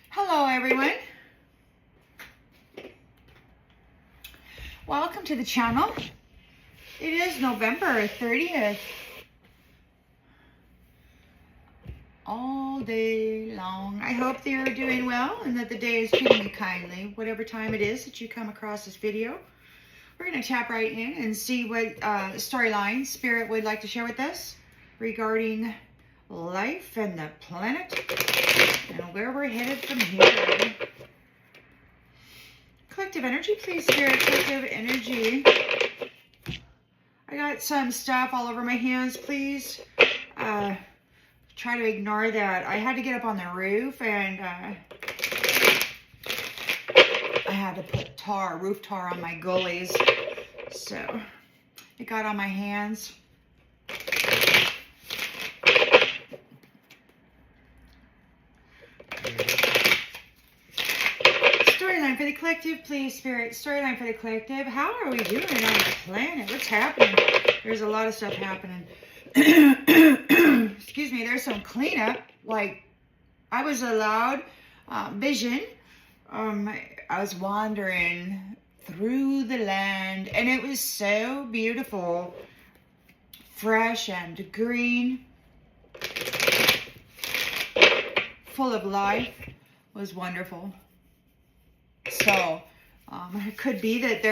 Hello, everyone. Welcome to the channel. It is November 30th. All day long. I hope that you're doing well and that the day is treating you kindly, whatever time it is that you come across this video. We're going to tap right in and see what storyline Spirit would like to share with us regarding life and the planet and where we're headed from here. Collective energy, please, Spirit. Collective energy. I got some stuff all over my hands, please. Try to ignore that. I had to get up on the roof and I had to put roof tar on my gullies. So it got on my hands. Storyline for the collective, please, Spirit. Storyline for the collective. How are we doing on the planet? What's happening? There's a lot of stuff happening. Excuse me, there's some cleanup. Like, I was allowed vision. I was wandering through the land, and it was so beautiful, fresh and green, full of life. It was wonderful. So, it could be that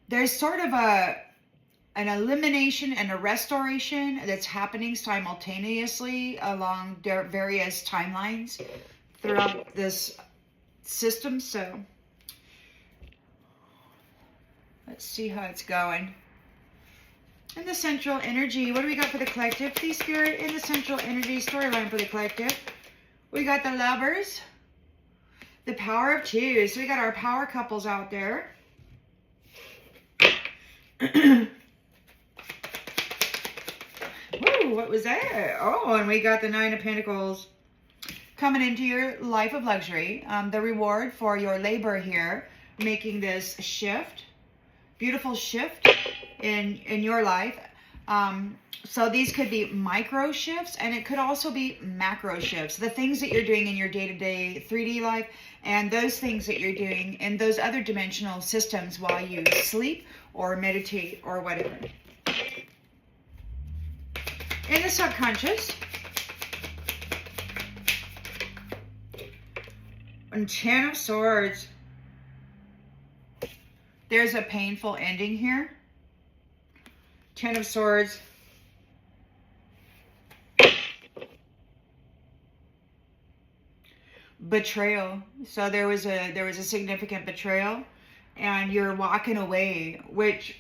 there's sort of an elimination and a restoration that's happening simultaneously along their various timelines throughout this system. So let's see how it's going. In the central energy, what do we got for the collective? Please, Spirit, in the central energy storyline for the collective. We got the Lovers, the Power of Two. So we got our power couples out there. Woo, what was that? Oh, and we got the Nine of Pentacles coming into your life of luxury. The reward for your labor here, making this shift, beautiful shift in your life. So these could be micro shifts, and it could also be macro shifts. The things that you're doing in your day-to-day 3D life, and those things that you're doing in those other dimensional systems while you sleep or meditate or whatever. In the subconscious, and Ten of Swords. There's a painful ending here. Ten of Swords. Betrayal. So there was a significant betrayal, and you're walking away, which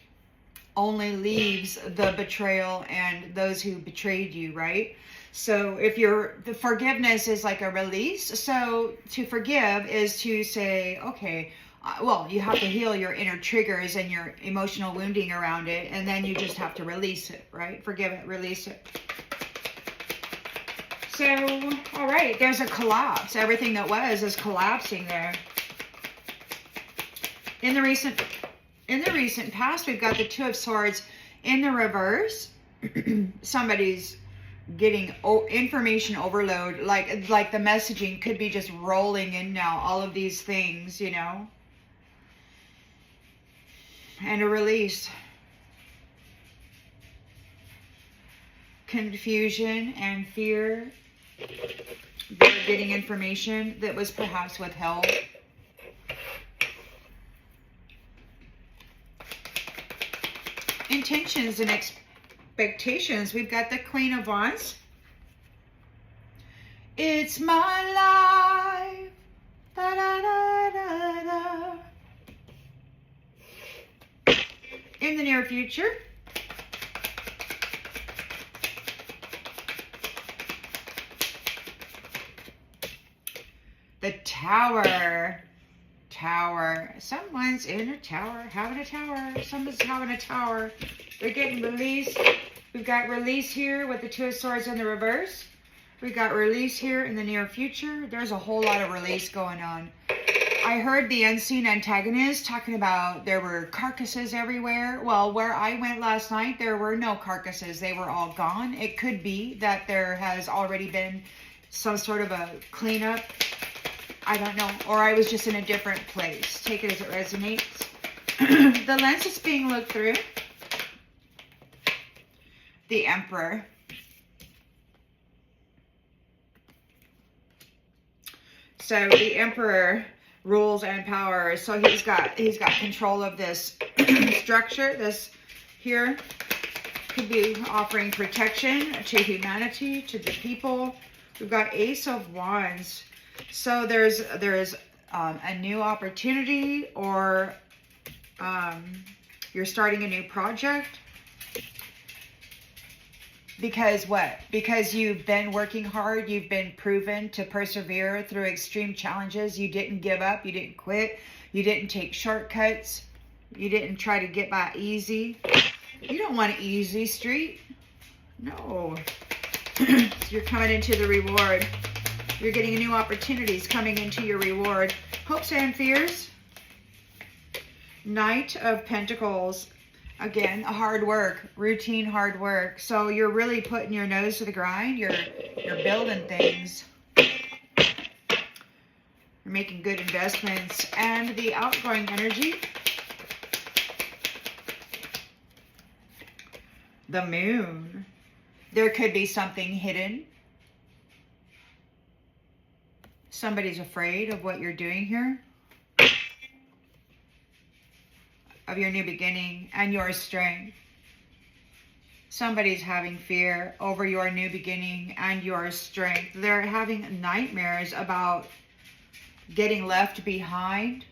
only leaves the betrayal and those who betrayed you, right? So if the forgiveness is like a release. So to forgive is to say, okay, well, you have to heal your inner triggers and your emotional wounding around it, and then you just have to release it, right? Forgive it, release it. So, all right, there's a collapse. Everything that was is collapsing there. In the recent past, we've got the Two of Swords in the reverse. Somebody's getting information overload, like the messaging could be just rolling in now, all of these things, you know. And a release. Confusion and fear. They're getting information that was perhaps withheld. Intentions and expectations. We've got the Queen of Wands. It's my life. Da, da, da, da, da. In the near future. The Tower. Someone's in a tower, having a tower. Someone's having a tower. They're getting released. We've got release here with the Two of Swords in the reverse. We've got release here in the near future. There's a whole lot of release going on. I heard the unseen antagonist talking about there were carcasses everywhere. Well, where I went last night, there were no carcasses. They were all gone. It could be that there has already been some sort of a cleanup. I don't know. Or I was just in a different place. Take it as it resonates. The lens is being looked through. The Emperor. So the Emperor rules and power. So he's got control of this structure. This here could be offering protection to humanity, to the people. We've got Ace of Wands. So there's a new opportunity, or you're starting a new project. Because what? Because you've been working hard. You've been proven to persevere through extreme challenges. You didn't give up. You didn't quit. You didn't take shortcuts. You didn't try to get by easy. You don't want an easy street. No. You're coming into the reward. You're getting new opportunities coming into your reward. Hopes and fears. Knight of Pentacles. Again, hard work, routine hard work. So you're really putting your nose to the grind. You're building things. You're making good investments. And the outgoing energy. The Moon. There could be something hidden. Somebody's afraid of what you're doing here. Of your new beginning and your strength. Somebody's having fear over your new beginning and your strength. They're having nightmares about getting left behind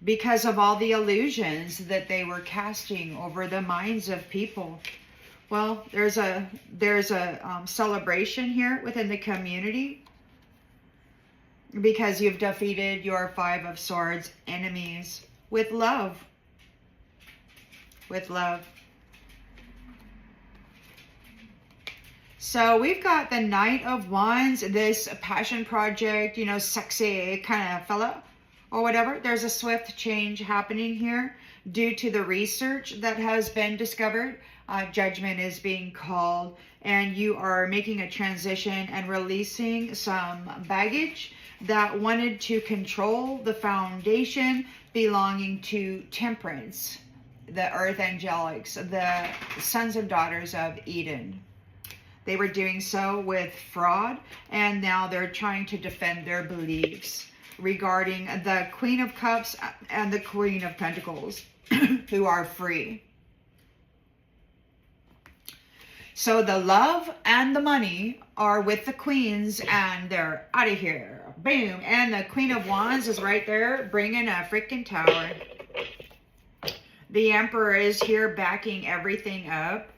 because of all the illusions that they were casting over the minds of people. Well, there's a celebration here within the community because you've defeated your Five of Swords enemies. With love. With love. So we've got the Knight of Wands, this passion project, you know, sexy kind of fella or whatever. There's a swift change happening here due to the research that has been discovered. Judgment is being called, and you are making a transition and releasing some baggage that wanted to control the foundation belonging to Temperance, the Earth Angelics, the sons and daughters of Eden. They were doing so with fraud, and now they're trying to defend their beliefs regarding the Queen of Cups and the Queen of Pentacles, who are free. So the love and the money are with the queens, and they're out of here. Boom. And the Queen of Wands is right there bringing a freaking tower. The Emperor is here backing everything up.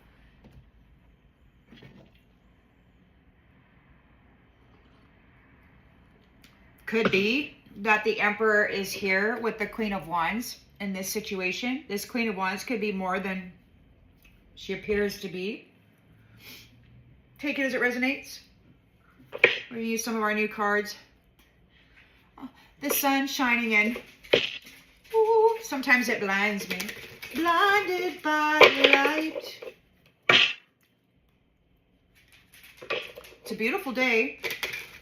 Could be that the Emperor is here with the Queen of Wands in this situation. This Queen of Wands could be more than she appears to be. Take it as it resonates. We're going to use some of our new cards. Oh, the sun shining in. Ooh, sometimes it blinds me. Blinded by the light. It's a beautiful day.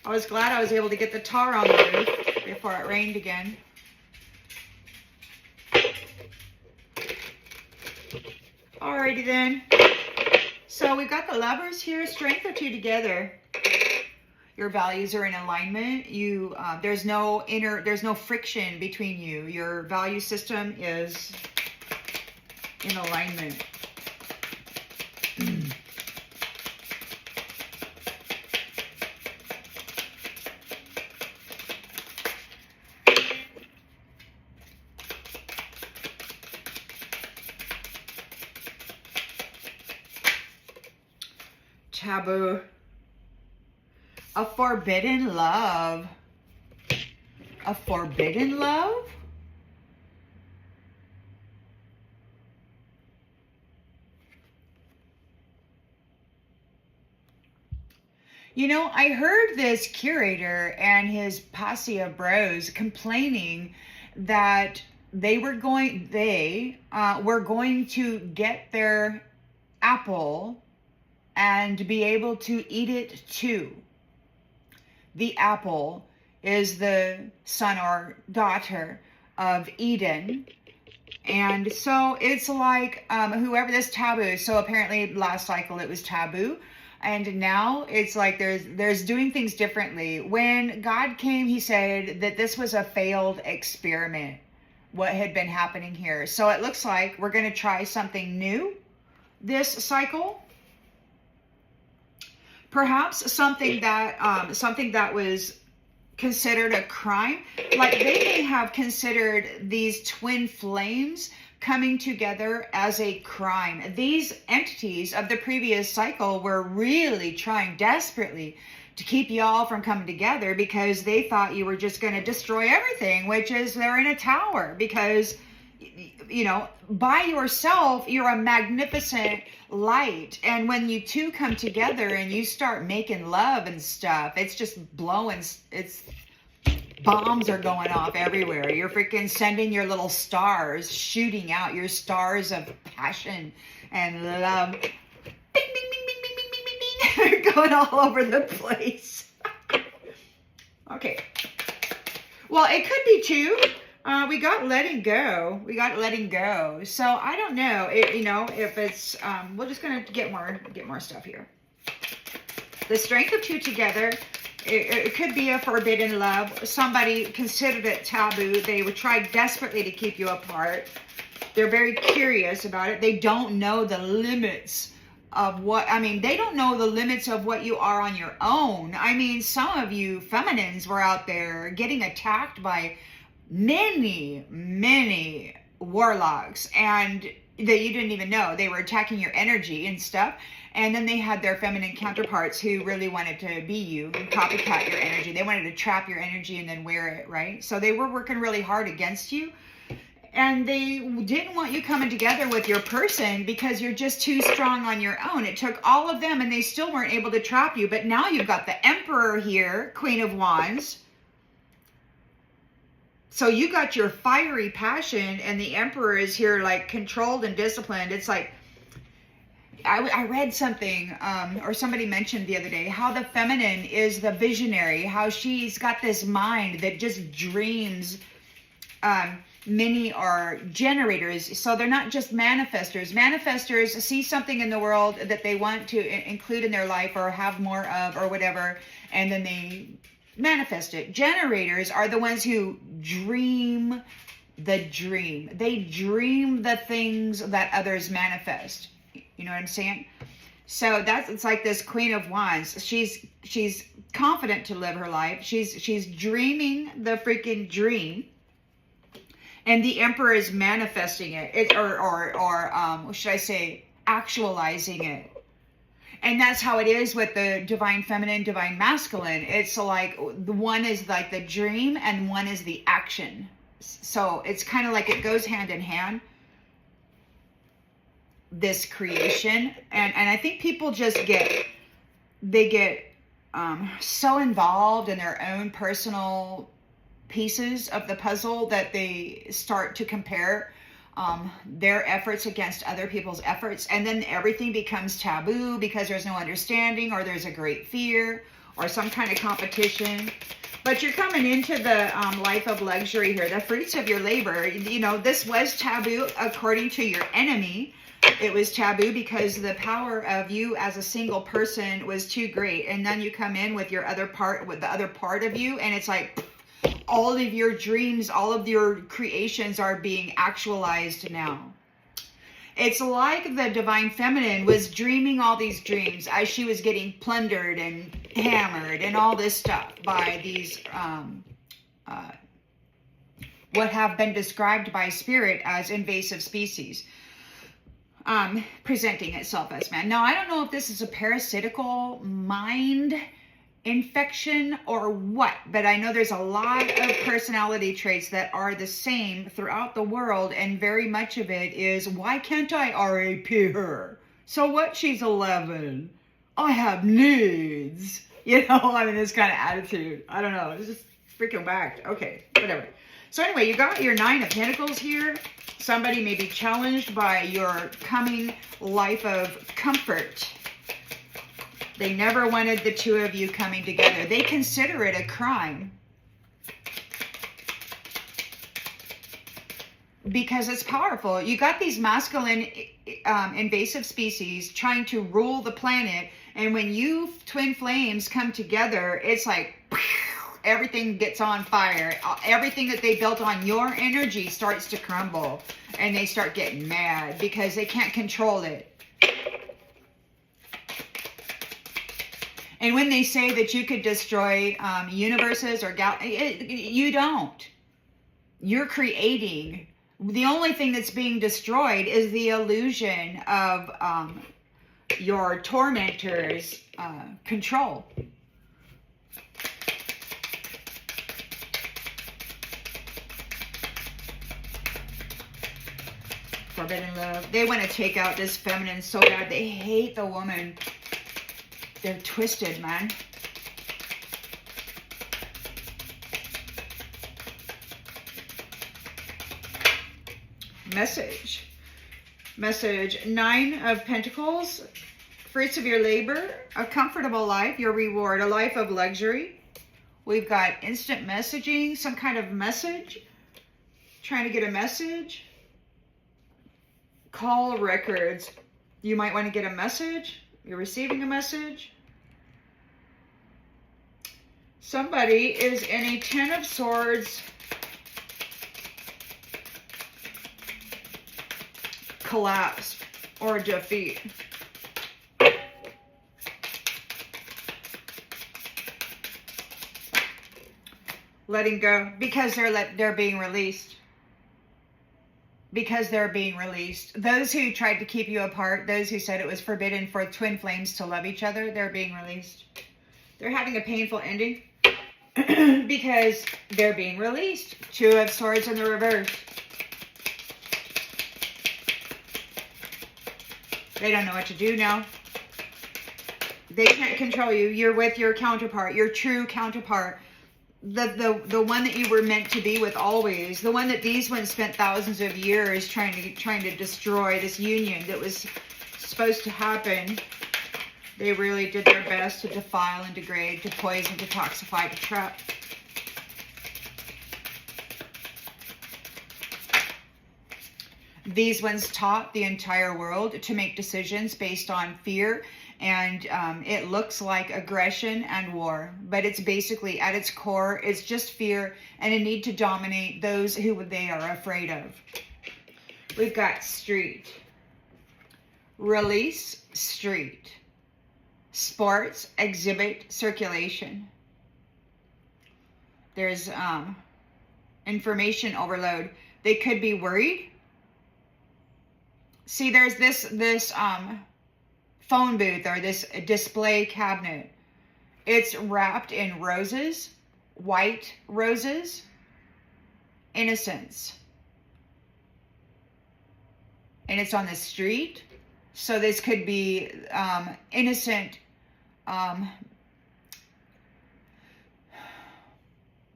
I was glad I was able to get the tar on the roof before it rained again. Alrighty then. So we've got the Lovers here. Strength or two together. Your values are in alignment. There's no friction between you. Your value system is in alignment. Taboo. A forbidden love. A forbidden love? You know, I heard this curator and his posse of bros complaining that they were going to get their apple and be able to eat it too. The apple is the son or daughter of Eden. And so it's like whoever this taboo, so apparently last cycle it was taboo. And now it's like there's doing things differently. When God came, he said that this was a failed experiment, what had been happening here. So it looks like we're going to try something new this cycle. Perhaps something that was considered a crime. Like they may have considered these twin flames coming together as a crime. These entities of the previous cycle were really trying desperately to keep y'all from coming together because they thought you were just going to destroy everything, which is they're in a tower because, you know, by yourself, you're a magnificent light. And when you two come together and you start making love and stuff, it's just blowing, bombs are going off everywhere. You're freaking sending your little stars, shooting out your stars of passion and love. Bing, bing, bing, bing, bing, bing, bing, bing. They're going all over the place. Okay. Well, it could be two. We got letting go. So I don't know. If it's. We're just gonna get more stuff here. The strength of two together. It could be a forbidden love. Somebody considered it taboo. They would try desperately to keep you apart. They're very curious about it. They don't know the limits of they don't know the limits of what you are on your own. I mean, some of you feminines were out there getting attacked by many, many warlocks and that you didn't even know. They were attacking your energy and stuff. And then they had their feminine counterparts who really wanted to be you and copycat your energy. They wanted to trap your energy and then wear it, right? So they were working really hard against you. And they didn't want you coming together with your person because you're just too strong on your own. It took all of them and they still weren't able to trap you. But now you've got the Emperor here, Queen of Wands. So you got your fiery passion and the Emperor is here like controlled and disciplined. It's like, I read something, or somebody mentioned the other day, how the feminine is the visionary, how she's got this mind that just dreams. Many are generators, so they're not just manifestors. Manifestors see something in the world that they want to include in their life or have more of or whatever, and then they manifest it. Generators are the ones who dream the dream. They dream the things that others manifest. You know what I'm saying? So it's like this Queen of Wands. She's confident to live her life. She's dreaming the freaking dream. And the Emperor is manifesting it. Or should I say, actualizing it. And that's how it is with the divine feminine, divine masculine. It's like the one is like the dream and one is the action. So it's kind of like it goes hand in hand. This creation. And I think people just get so involved in their own personal pieces of the puzzle that they start to compare their efforts against other people's efforts, and then everything becomes taboo because there's no understanding or there's a great fear or some kind of competition. But you're coming into the life of luxury here, the fruits of your labor. You know, this was taboo according to your enemy. It was taboo because the power of you as a single person was too great, and then you come in with your other part, with the other part of you, and it's like all of your dreams, all of your creations are being actualized now. It's like the divine feminine was dreaming all these dreams as she was getting plundered and hammered and all this stuff by these what have been described by spirit as invasive species, presenting itself as man. Now, I don't know if this is a parasitical mind infection or what, but I know there's a lot of personality traits that are the same throughout the world, and very much of it is, why can't I RAP her? So what? She's 11. I have needs. You know, I mean, this kind of attitude. I don't know. It's just freaking whacked. Okay, whatever. So anyway, you got your 9 of Pentacles here. Somebody may be challenged by your coming life of comfort. They never wanted the two of you coming together. They consider it a crime. Because it's powerful. You got these masculine invasive species trying to rule the planet. And when you twin flames come together, it's like everything gets on fire. Everything that they built on your energy starts to crumble. And they start getting mad because they can't control it. And when they say that you could destroy universes or you don't. You're creating. The only thing that's being destroyed is the illusion of your tormentor's control. Forbidden love. They want to take out this feminine so bad. They hate the woman. They're twisted, man. Message. 9 of Pentacles. Fruits of your labor. A comfortable life. Your reward. A life of luxury. We've got instant messaging. Some kind of message. Trying to get a message. Call records. You might want to get a message. You're receiving a message. Somebody is in a 10 of Swords collapse or defeat. Letting go because they're being released. Because they're being released. Those who tried to keep you apart, those who said it was forbidden for twin flames to love each other, they're being released. They're having a painful ending because they're being released. 2 of Swords in the reverse. They don't know what to do now. They can't control you. You're with your counterpart, your true counterpart. The one that you were meant to be with always. The one that these ones spent thousands of years trying to destroy, this union that was supposed to happen. They really did their best to defile and degrade, to poison, to toxify, to trap. These ones taught the entire world to make decisions based on fear, and it looks like aggression and war, but it's basically at its core, it's just fear and a need to dominate those who they are afraid of. We've got street, release, street, sports, exhibit, circulation. There's information overload. They could be worried. See, there's this phone booth or this display cabinet. It's wrapped in roses, white roses, innocence. And it's on the street. So this could be innocent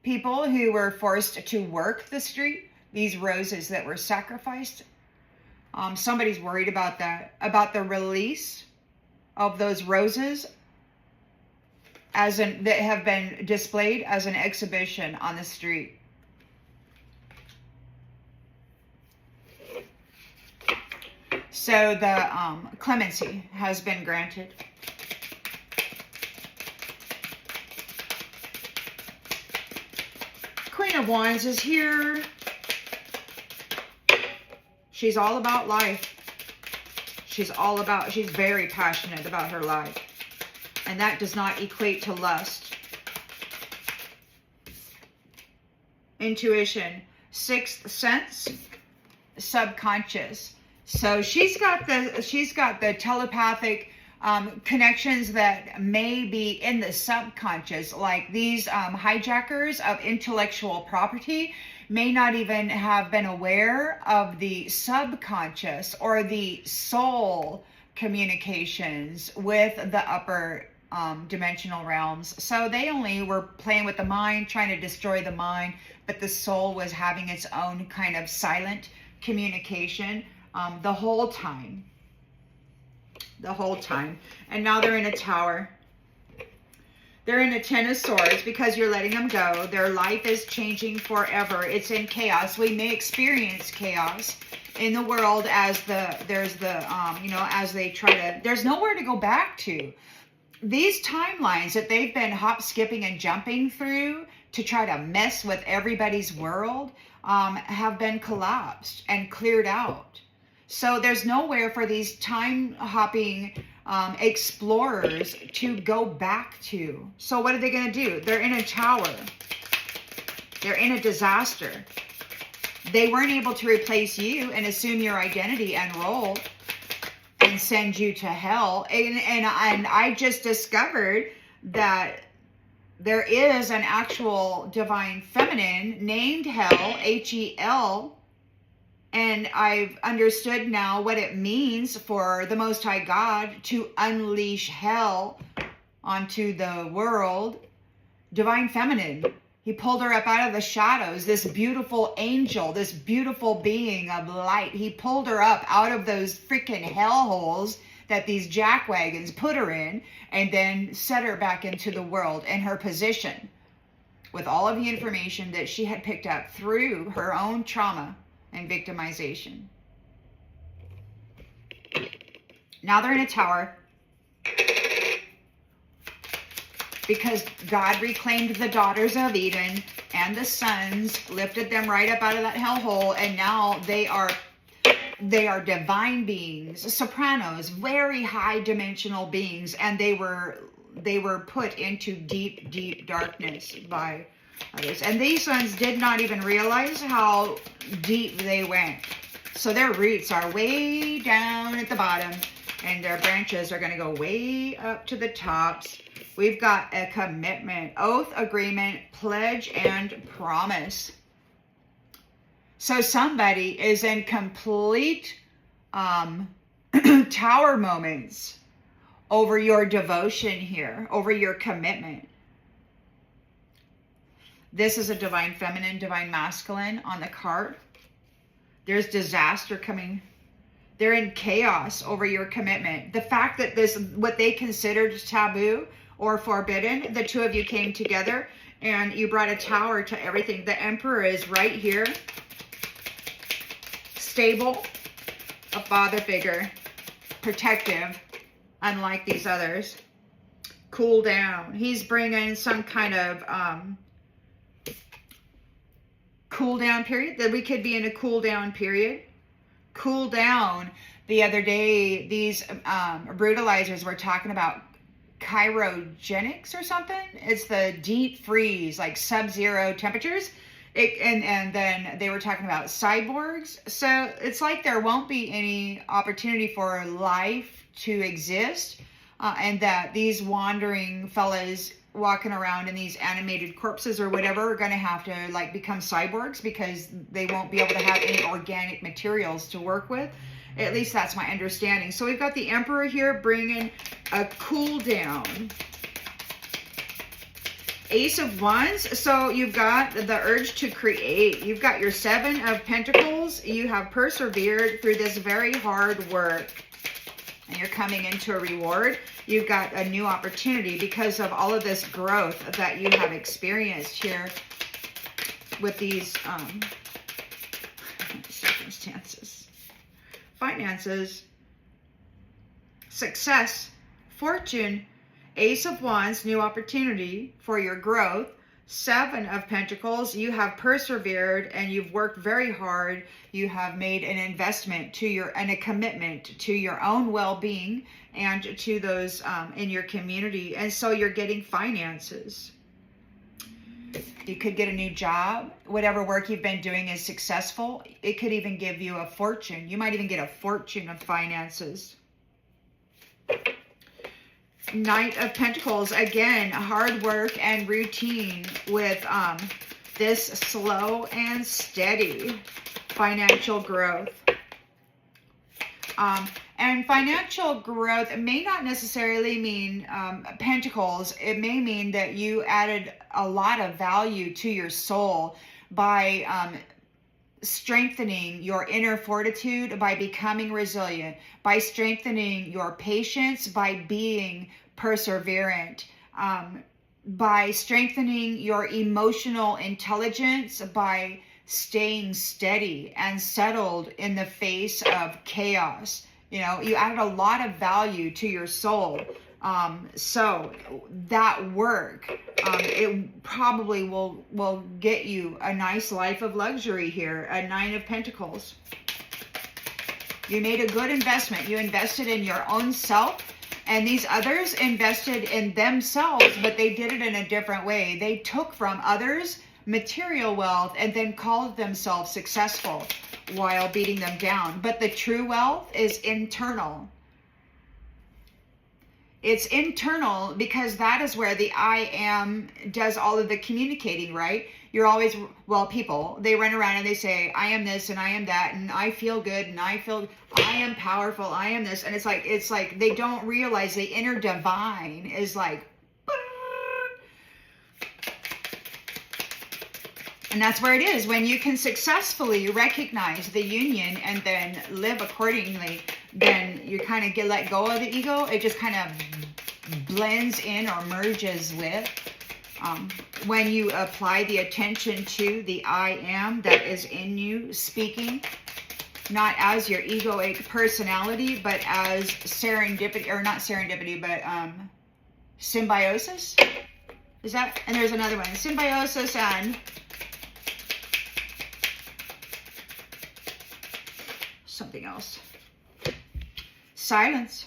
people who were forced to work the street. These roses that were sacrificed. Somebody's worried about that, about the release of those roses that have been displayed as an exhibition on the street. So the clemency has been granted. Queen of Wands is here. She's all about life. She's very passionate about her life. And that does not equate to lust. Intuition, sixth sense, subconscious. So she's got the telepathic connections that may be in the subconscious, like these hijackers of intellectual property may not even have been aware of the subconscious or the soul communications with the upper dimensional realms. So they only were playing with the mind, trying to destroy the mind, but the soul was having its own kind of silent communication the whole time. The whole time. And now they're in a tower. They're in a 10 of Swords because you're letting them go. Their life is changing forever. It's in chaos. We may experience chaos in the world as as they try to, there's nowhere to go back to. These timelines that they've been hop, skipping, and jumping through to try to mess with everybody's world have been collapsed and cleared out. So there's nowhere for these time hopping explorers to go back to. So what are they going to do? They're in a tower. They're in a disaster. They weren't able to replace you and assume your identity and role and send you to hell. And I just discovered that there is an actual divine feminine named Hel, H-E-L. And I've understood now what it means for the Most High God to unleash hell onto the world. Divine feminine. He pulled her up out of the shadows. This beautiful angel, this beautiful being of light. He pulled her up out of those freaking hellholes that these jackwagons put her in, and then set her back into the world in her position with all of the information that she had picked up through her own trauma and victimization. Now they're in a tower because God reclaimed the daughters of Eden and the sons, lifted them right up out of that hellhole, and now they are divine beings, sopranos, very high dimensional beings, and they were put into deep, deep darkness by others. And these ones did not even realize how deep they went. So their roots are way down at the bottom, and their branches are going to go way up to the tops. We've got a commitment, oath, agreement, pledge, and promise. So somebody is in complete tower moments over your devotion here, over your commitment. This is a divine feminine, divine masculine on the card. There's disaster coming. They're in chaos over your commitment. The fact that this, what they considered taboo or forbidden, the two of you came together and you brought a tower to everything. The Emperor is right here. Stable, a father figure, protective, unlike these others. Cool down. He's bringing some kind of cool down period, that we could be in a cool down period. Cool down. The other day, these brutalizers were talking about cryogenics or something. It's the deep freeze, like sub-zero temperatures. And then they were talking about cyborgs. So it's like there won't be any opportunity for life to exist. And that these wandering fellas walking around in these animated corpses or whatever are going to have to like become cyborgs because they won't be able to have any organic materials to work with. At least that's my understanding. So we've got the Emperor here bringing a cool down. Ace of Wands. So you've got the urge to create. You've got your Seven of Pentacles. You have persevered through this very hard work, and you're coming into a reward. You've got a new opportunity because of all of this growth that you have experienced here with these circumstances. Finances, success, fortune, Ace of Wands, new opportunity for your growth. Seven of Pentacles, you have persevered and you've worked very hard. You have made an investment and a commitment to your own well-being and to those in your community. And so you're getting finances. You could get a new job. Whatever work you've been doing is successful. It could even give you a fortune. You might even get a fortune of finances. Knight of Pentacles, again, hard work and routine with this slow and steady financial growth. And financial growth may not necessarily mean pentacles. It may mean that you added a lot of value to your soul by strengthening your inner fortitude, by becoming resilient, by strengthening your patience, by being perseverant, by strengthening your emotional intelligence, by staying steady and settled in the face of chaos. You know, you added a lot of value to your soul. So that work, it probably will get you a nice life of luxury here. A 9 of Pentacles. You made a good investment. You invested in your own self, and these others invested in themselves, but they did it in a different way. They took from others material wealth and then called themselves successful while beating them down. But the true wealth is internal. It's internal, because that is where the I am does all of the communicating, right? You're always, well, people, they run around and they say, I am this and I am that, and I feel good and I am powerful, I am this. And it's like they don't realize the inner divine is like, and that's where it is. When you can successfully recognize the union and then live accordingly, then you kind of let go of the ego. It just kind of blends in or merges with. When you apply the attention to the I am that is in you speaking, not as your egoic personality, but as serendipity, or not serendipity, but symbiosis. Is that? And there's another one. Symbiosis and something else. Silence.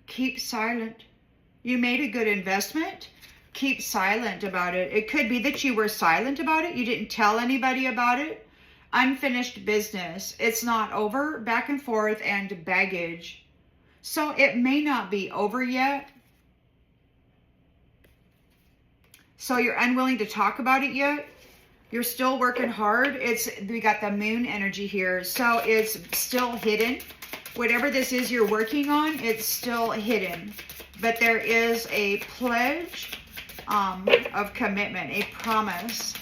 Keep silent. You made a good investment. Keep silent about it. It could be that you were silent about it. You didn't tell anybody about it. Unfinished business. It's not over. Back and forth and baggage. So it may not be over yet. So you're unwilling to talk about it yet. You're still working hard. We got the moon energy here. So it's still hidden. Whatever this is you're working on, it's still hidden. But there is a pledge of commitment, a promise.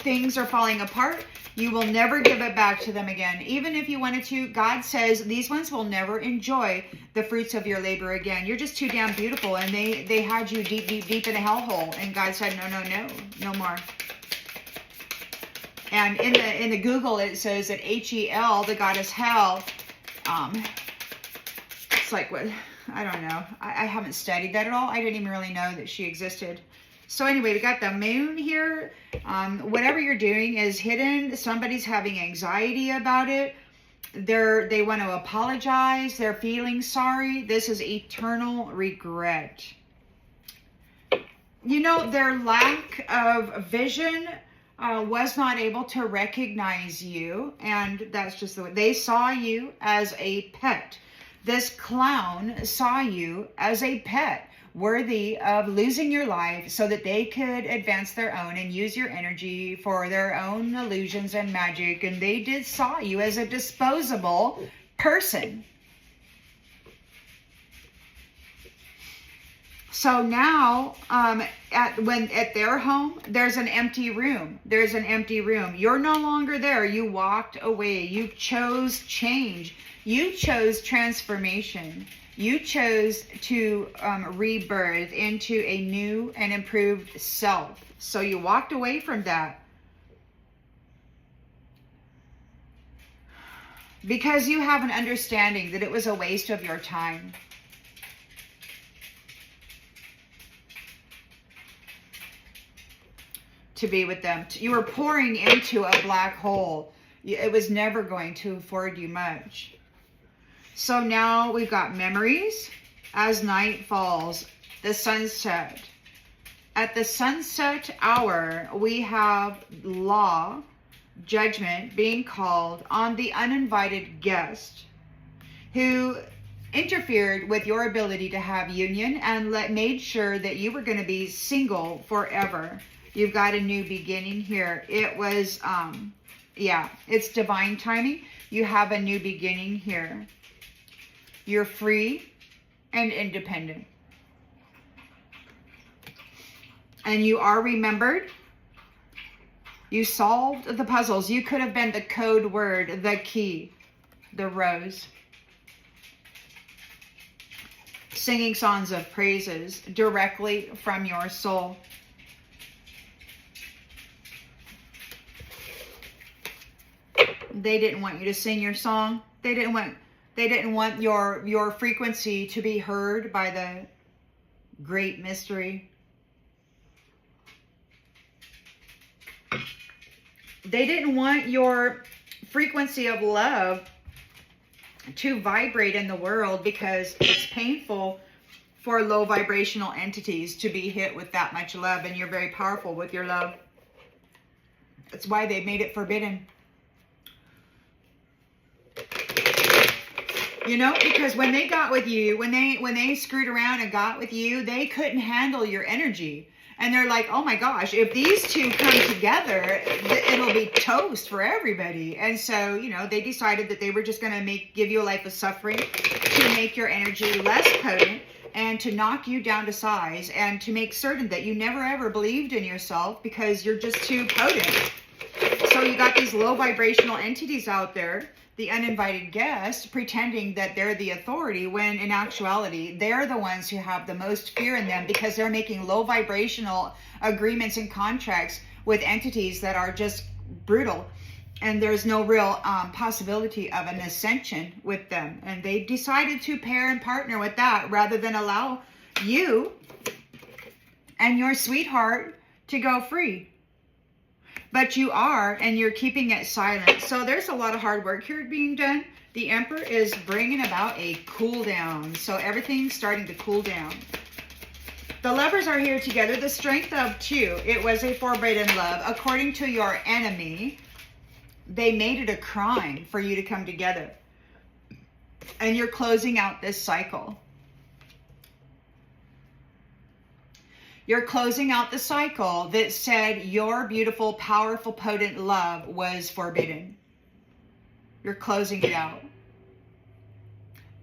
Things are falling apart. You will never give it back to them again. Even if you wanted to, God says these ones will never enjoy the fruits of your labor again. You're just too damn beautiful, and they had you deep, deep, deep in a hellhole. And God said, no, no, no, no more. And in the Google, it says that Hel, the goddess Hel, it's like what, I don't know. I haven't studied that at all. I didn't even really know that she existed. So anyway, we got the moon here. Whatever you're doing is hidden. Somebody's having anxiety about it. They want to apologize. They're feeling sorry. This is eternal regret. You know, their lack of vision was not able to recognize you. And that's just the way. They saw you as a pet. This clown saw you as a pet, worthy of losing your life so that they could advance their own and use your energy for their own illusions and magic. And they saw you as a disposable person. So now, at their home, there's an empty room. There's an empty room. You're no longer there. You walked away. You chose change. You chose transformation. You chose to rebirth into a new and improved self. So you walked away from that. Because you have an understanding that it was a waste of your time. To be with them. You were pouring into a black hole. It was never going to afford you much. So now we've got memories. As night falls, the sunset. At the sunset hour, we have law, judgment being called on the uninvited guest who interfered with your ability to have union and made sure that you were going to be single forever. You've got a new beginning here. It was, yeah, it's divine timing. You have a new beginning here. You're free and independent. And you are remembered. You solved the puzzles. You could have been the code word, the key, the rose. Singing songs of praises directly from your soul. They didn't want you to sing your song. They didn't want your frequency to be heard by the great mystery. They didn't want your frequency of love to vibrate in the world because it's painful for low vibrational entities to be hit with that much love, and you're very powerful with your love. That's why they made it forbidden. You know, because when they got with you, when they screwed around and got with you, they couldn't handle your energy. And they're like, oh my gosh, if these two come together, it'll be toast for everybody. And so, you know, they decided that they were just going to give you a life of suffering to make your energy less potent and to knock you down to size and to make certain that you never ever believed in yourself because you're just too potent. So you got these low vibrational entities out there, the uninvited guests, pretending that they're the authority when in actuality they're the ones who have the most fear in them because they're making low vibrational agreements and contracts with entities that are just brutal, and there's no real possibility of an ascension with them. And they decided to pair and partner with that rather than allow you and your sweetheart to go free. But you are, and you're keeping it silent. So there's a lot of hard work here being done. The Emperor is bringing about a cool down. So everything's starting to cool down. The lovers are here together. The strength of 2. It was a forbidden love. According to your enemy, they made it a crime for you to come together. And you're closing out this cycle. You're closing out the cycle that said your beautiful, powerful, potent love was forbidden. You're closing it out.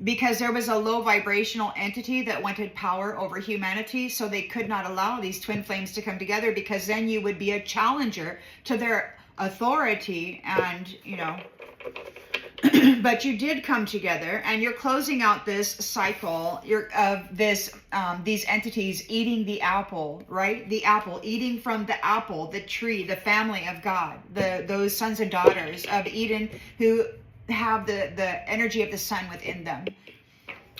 Because there was a low vibrational entity that wanted power over humanity, so they could not allow these twin flames to come together, because then you would be a challenger to their authority and, you know... But you did come together, and you're closing out this cycle of these entities eating the apple, right? The apple, eating from the apple, the tree, the family of God, those sons and daughters of Eden who have the energy of the sun within them.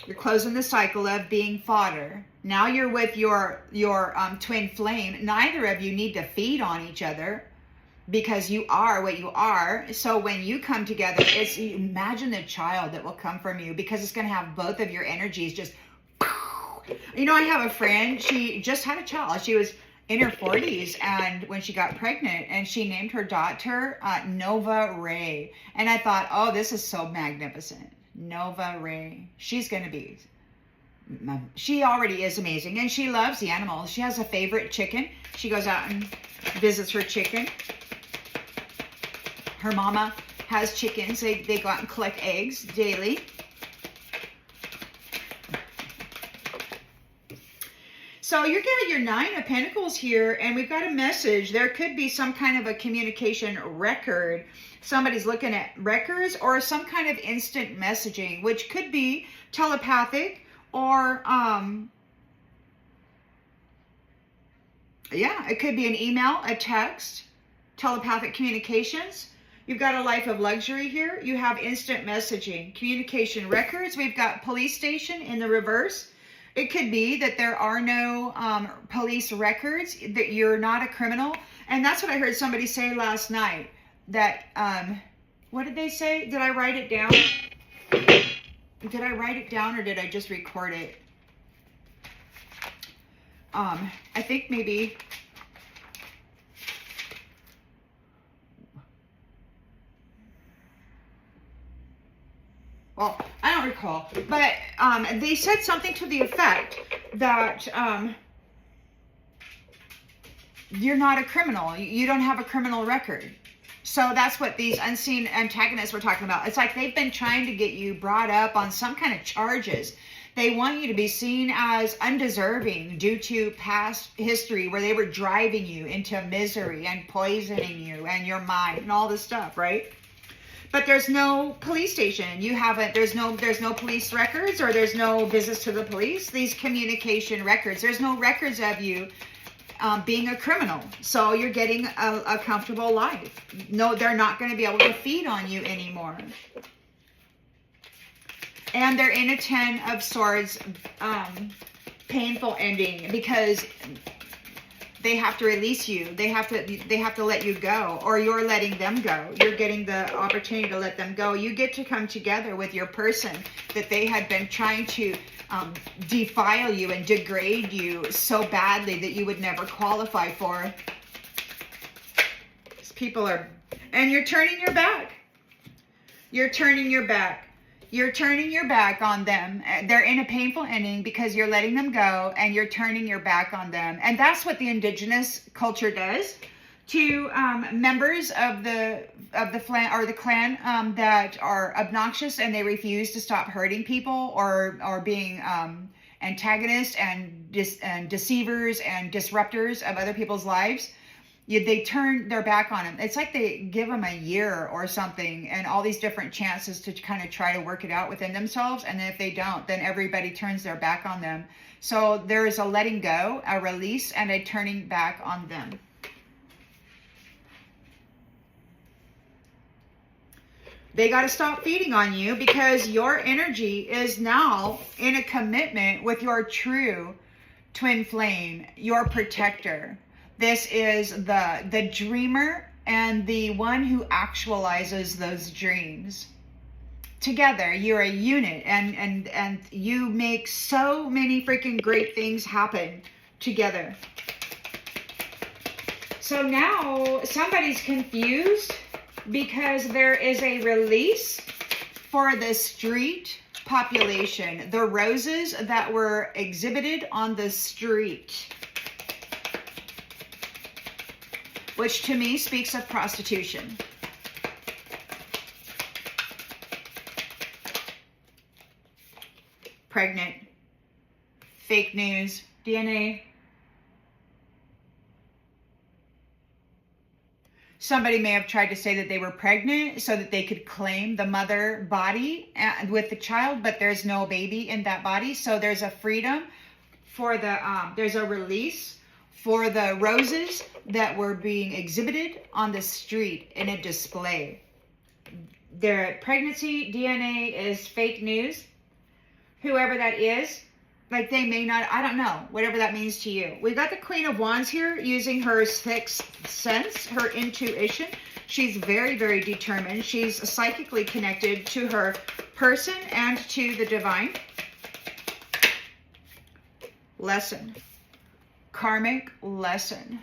You're closing the cycle of being fodder. Now you're with your twin flame. Neither of you need to feed on each other, because you are what you are. So when you come together, imagine the child that will come from you, because it's going to have both of your energies just, you know, I have a friend, she just had a child. She was in her 40s, and when she got pregnant, and she named her daughter Nova Ray. And I thought, oh, this is so magnificent. Nova Ray. She's going to be, she already is amazing, and she loves the animals. She has a favorite chicken. She goes out and visits her chicken. Her mama has chickens. They go out and collect eggs daily. So you're getting your 9 of Pentacles here, and we've got a message. There could be some kind of a communication record. Somebody's looking at records, or some kind of instant messaging, which could be telepathic, or yeah, it could be an email, a text, telepathic communications. You've got a life of luxury here. You have instant messaging, communication records. We've got police station in the reverse. It could be that there are no police records, that you're not a criminal. And that's what I heard somebody say last night. That, what did they say? Did I write it down? Did I write it down, or did I just record it? I think maybe... Well, I don't recall, but they said something to the effect that you're not a criminal. You don't have a criminal record. So that's what these unseen antagonists were talking about. It's like they've been trying to get you brought up on some kind of charges. They want you to be seen as undeserving due to past history where they were driving you into misery and poisoning you and your mind and all this stuff, right? But there's no police station. You haven't, there's no police records, or there's no visits to the police. These communication records, there's no records of you being a criminal. So you're getting a comfortable life. No, they're not going to be able to feed on you anymore. And they're in a 10 of Swords painful ending, because they have to release you. They have to let you go, or you're letting them go. You're getting the opportunity to let them go. You get to come together with your person that they had been trying to defile you and degrade you so badly that you would never qualify for. These people are, and you're turning your back. You're turning your back. You're turning your back on them. They're in a painful ending because you're letting them go, and you're turning your back on them. And that's what the indigenous culture does to members of the clan that are obnoxious and they refuse to stop hurting people or being antagonists and deceivers and disruptors of other people's lives. They turn their back on them. It's like they give them a year or something and all these different chances to kind of try to work it out within themselves. And then if they don't, then everybody turns their back on them. So there is a letting go, a release, and a turning back on them. They got to stop feeding on you because your energy is now in a commitment with your true twin flame, your protector. This is the dreamer and the one who actualizes those dreams. Together, you're a unit, and you make so many freaking great things happen together. So now somebody's confused because there is a release for the street population, the roses that were exhibited on the street, which to me speaks of prostitution. Pregnant, fake news, DNA. Somebody may have tried to say that they were pregnant so that they could claim the mother body with the child, but there's no baby in that body. So there's a freedom for the, there's a release for the roses that were being exhibited on the street in a display. Their pregnancy DNA is fake news. Whoever that is, like they may not, I don't know, whatever that means to you. We got the Queen of Wands here using her sixth sense, her intuition. She's very, very determined. She's psychically connected to her person and to the divine. Lesson. Karmic lesson.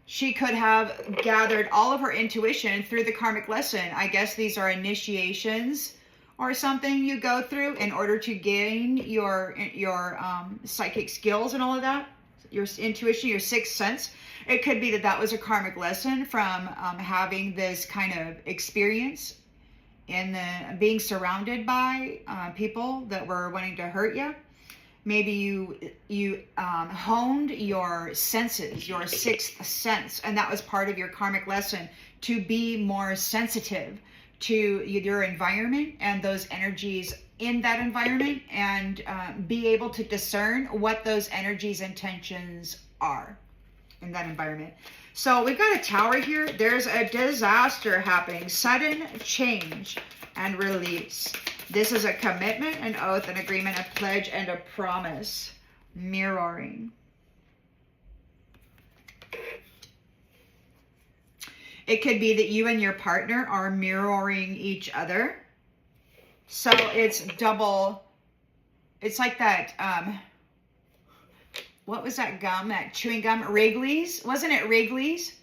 She could have gathered all of her intuition through the karmic lesson. I guess these are initiations or something you go through in order to gain your psychic skills and all of that, your intuition, your sixth sense. It could be that that was a karmic lesson from having this kind of experience in the being surrounded by people that were wanting to hurt you. Maybe you honed your senses, your sixth sense, and that was part of your karmic lesson, to be more sensitive to your environment and those energies in that environment, and be able to discern what those energies' intentions are in that environment. So we've got a Tower here. There's a disaster happening, sudden change and release. This is a commitment, an oath, an agreement, a pledge, and a promise. Mirroring. It could be that you and your partner are mirroring each other. So it's double. It's like that, what was that gum, that chewing gum? Wrigley's? Wasn't it Wrigley's?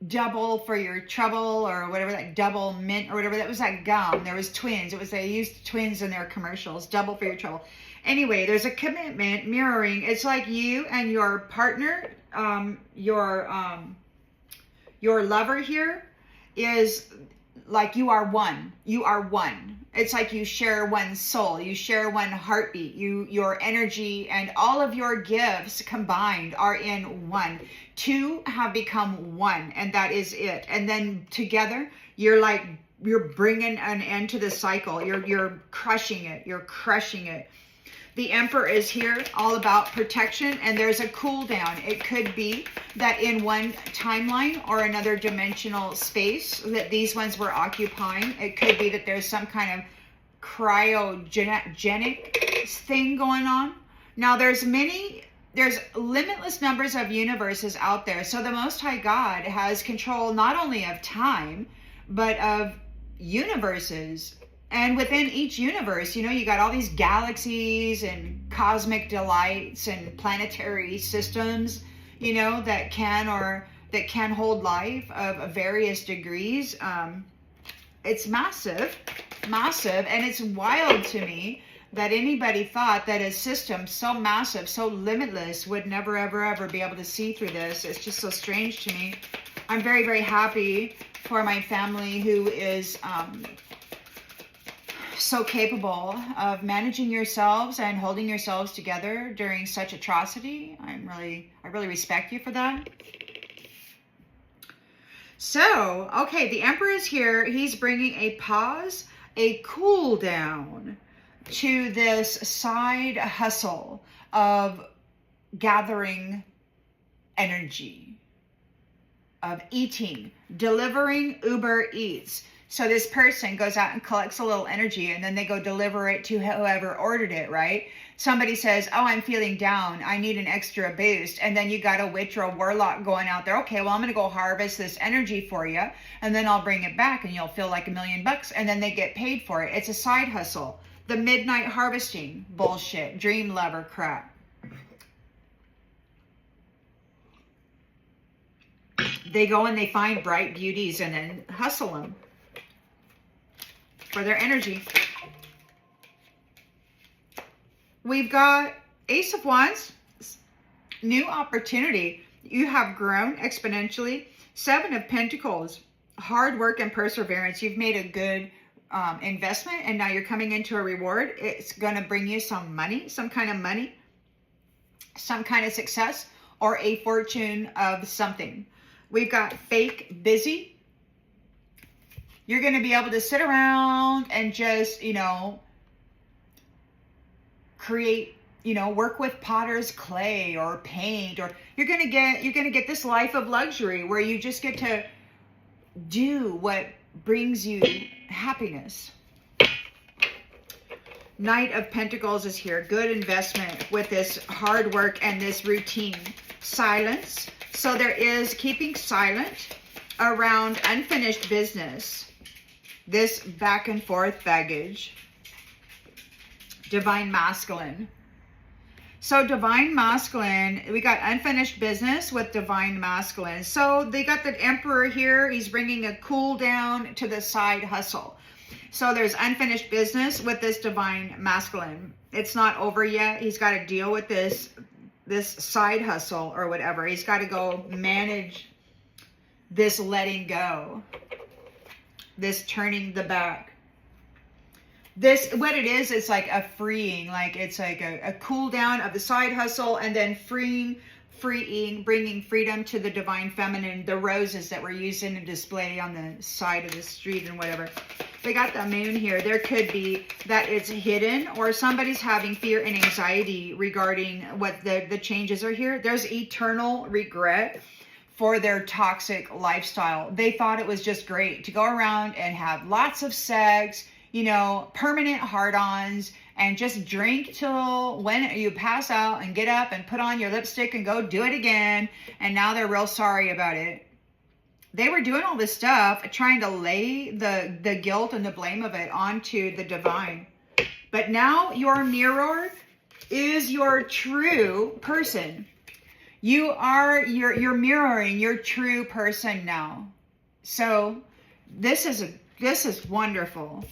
Double for your trouble, or whatever, that double mint or whatever. That was that gum. There was twins. It was, they used twins in their commercials. Double for your trouble. Anyway, there's a commitment, mirroring. It's like you and your partner, Your lover here is like you are one. You are one. It's like you share one soul. You share one heartbeat. Your energy and all of your gifts combined are in one. Two have become one, and that is it. And then together, you're bringing an end to the cycle. You're crushing it. You're crushing it. The Emperor is here, all about protection, and there's a cool down. It could be that in one timeline or another dimensional space that these ones were occupying, it could be that there's some kind of cryogenic thing going on. Now, there's limitless numbers of universes out there. So the Most High God has control not only of time, but of universes. And within each universe, you got all these galaxies and cosmic delights and planetary systems, that can hold life of various degrees. It's massive, and it's wild to me that anybody thought that a system so massive, so limitless would never, ever, ever be able to see through this. It's just so strange to me. I'm very, very happy for my family who is so capable of managing yourselves and holding yourselves together during such atrocity. I really respect you for that. So, okay, the Emperor is here. He's bringing a pause, a cool down to this side hustle of gathering energy, of eating, delivering Uber Eats. So this person goes out and collects a little energy, and then they go deliver it to whoever ordered it, right? Somebody says, oh, I'm feeling down. I need an extra boost. And then you got a witch or a warlock going out there. Okay, well, I'm going to go harvest this energy for you, and then I'll bring it back, and you'll feel like $1 million. And then they get paid for it. It's a side hustle. The midnight harvesting bullshit, dream lover crap. They go and they find bright beauties and then hustle them for their energy. We've got Ace of Wands, new opportunity. You have grown exponentially. Seven of Pentacles, hard work and perseverance. You've made a good investment, and now you're coming into a reward. It's going to bring you some money, some kind of money, some kind of success, or a fortune of something. We've got fake busy. You're going to be able to sit around and just, create, work with potter's clay or paint, or you're going to get this life of luxury where you just get to do what brings you happiness. Knight of Pentacles is here. Good investment with this hard work and this routine. Silence. So there is keeping silent around unfinished business. This back and forth baggage. Divine Masculine. So Divine Masculine, we got unfinished business with Divine Masculine. So they got the Emperor here. He's bringing a cool down to the side hustle. So there's unfinished business with this Divine Masculine. It's not over yet. He's got to deal with this side hustle or whatever. He's got to go manage this letting go, this turning the back. What it is, it's like a freeing, like it's like a cool down of the side hustle, and then freeing, bringing freedom to the Divine Feminine, the roses that we're using to display on the side of the street and whatever. We got the Moon here. There could be that it's hidden, or somebody's having fear and anxiety regarding what the changes are here. There's eternal regret for their toxic lifestyle. They thought it was just great to go around and have lots of sex, permanent hard-ons, and just drink till when you pass out and get up and put on your lipstick and go do it again. And now they're real sorry about it. They were doing all this stuff, trying to lay the guilt and the blame of it onto the divine. But now your mirror is your true person. You're mirroring your true person now. So this is wonderful.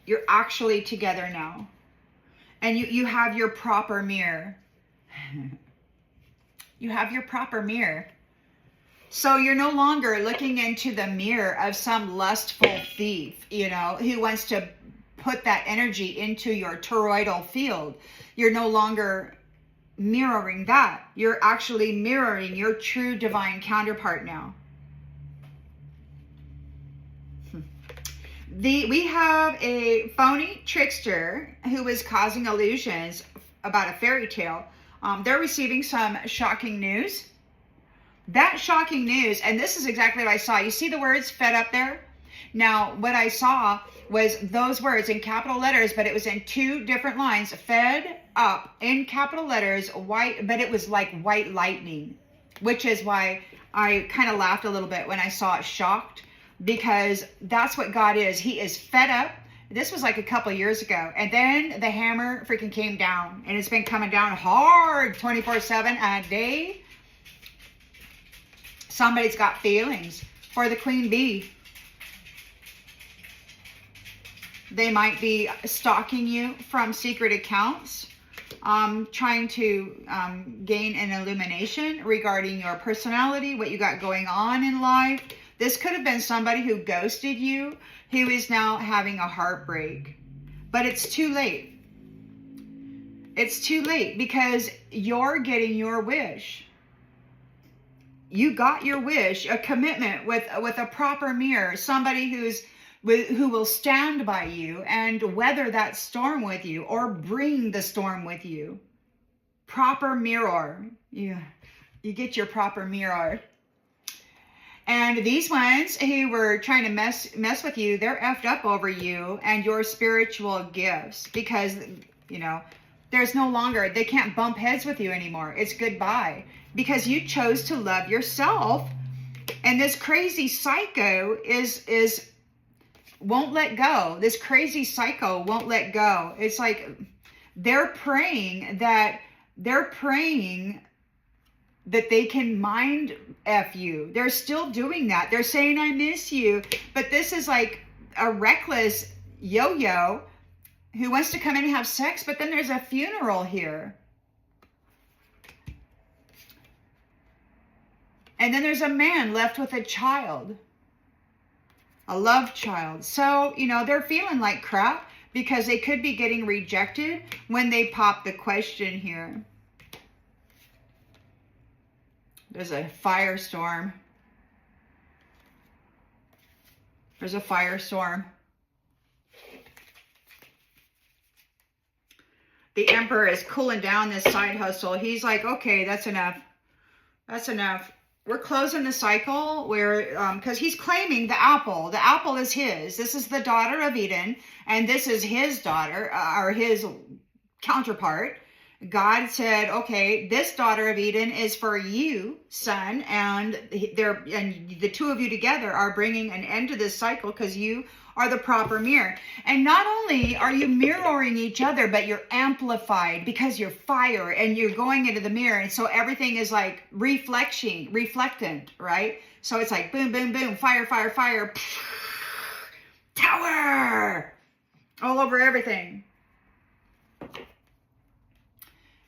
You're actually together now. And you have your proper mirror. You have your proper mirror. So you're no longer looking into the mirror of some lustful thief, you know, who wants to put that energy into your toroidal field. You're no longer mirroring that. You're actually mirroring your true divine counterpart now. We have a phony trickster who is causing illusions about a fairy tale. They're receiving some shocking news. That shocking news, and this is exactly what I saw. You see the words fed up there? Now, what I saw was those words in capital letters, but it was in two different lines. Fed up in capital letters, white, but it was like white lightning, which is why I kind of laughed a little bit when I saw it shocked, because that's what God is. He is fed up. This was like a couple years ago. And then the hammer freaking came down, and it's been coming down hard 24/7 a day. Somebody's got feelings for the queen bee. They might be stalking you from secret accounts, trying to gain an illumination regarding your personality, what you got going on in life. This could have been somebody who ghosted you, who is now having a heartbreak. But it's too late. It's too late, because you're getting your wish. You got your wish, a commitment with a proper mirror, somebody who will stand by you and weather that storm with you, or bring the storm with you. Proper mirror. You get your proper mirror. And these ones who were trying to mess with you, they're effed up over you and your spiritual gifts, because, you know, there's no longer, they can't bump heads with you anymore. It's goodbye, because you chose to love yourself. And this crazy psycho won't let go. This crazy psycho won't let go. It's like they're praying that they can mind F you. They're still doing that. They're saying, I miss you. But this is like a reckless yo-yo who wants to come in and have sex, but then there's a funeral here. And then there's a man left with a child. A love child. So, you know, they're feeling like crap, because they could be getting rejected when they pop the question here. There's a firestorm. There's a firestorm. The Emperor is cooling down this side hustle. He's like, okay, that's enough. That's enough. We're closing the cycle where, because he's claiming the apple. The apple is his. This is the daughter of Eden, and this is his daughter, or his counterpart. God said, okay, this daughter of Eden is for you, son, and the two of you together are bringing an end to this cycle, because you are the proper mirror. And not only are you mirroring each other, but you're amplified, because you're fire and you're going into the mirror. And so everything is like reflectant, right? So it's like boom, boom, boom, fire, fire, fire, tower, all over everything.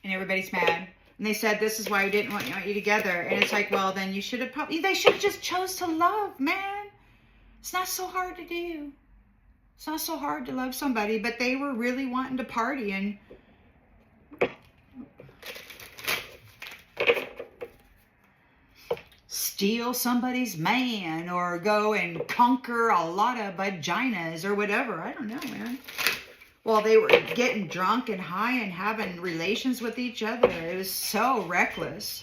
And everybody's mad. And they said, this is why we didn't want you together. And it's like, well, then you should have they should have just chose to love, man. It's not so hard to do. It's not so hard to love somebody, but they were really wanting to party and steal somebody's man, or go and conquer a lot of vaginas or whatever. I don't know, man. Well, they were getting drunk and high and having relations with each other. It was so reckless,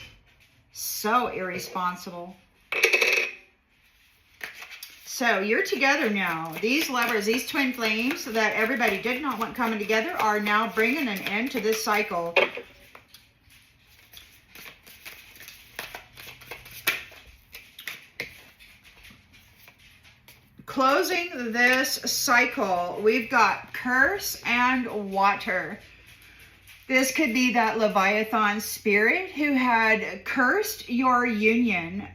so irresponsible. So you're together now. These lovers, these twin flames that everybody did not want coming together, are now bringing an end to this cycle. Closing this cycle, we've got curse and water. This could be that Leviathan spirit who had cursed your union.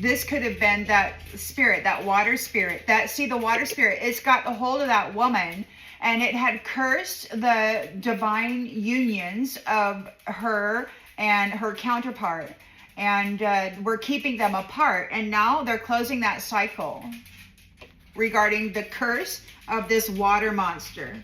This could have been that spirit, that water spirit. The water spirit, it's got a hold of that woman, and it had cursed the divine unions of her and her counterpart. And we're keeping them apart. And now they're closing that cycle regarding the curse of this water monster.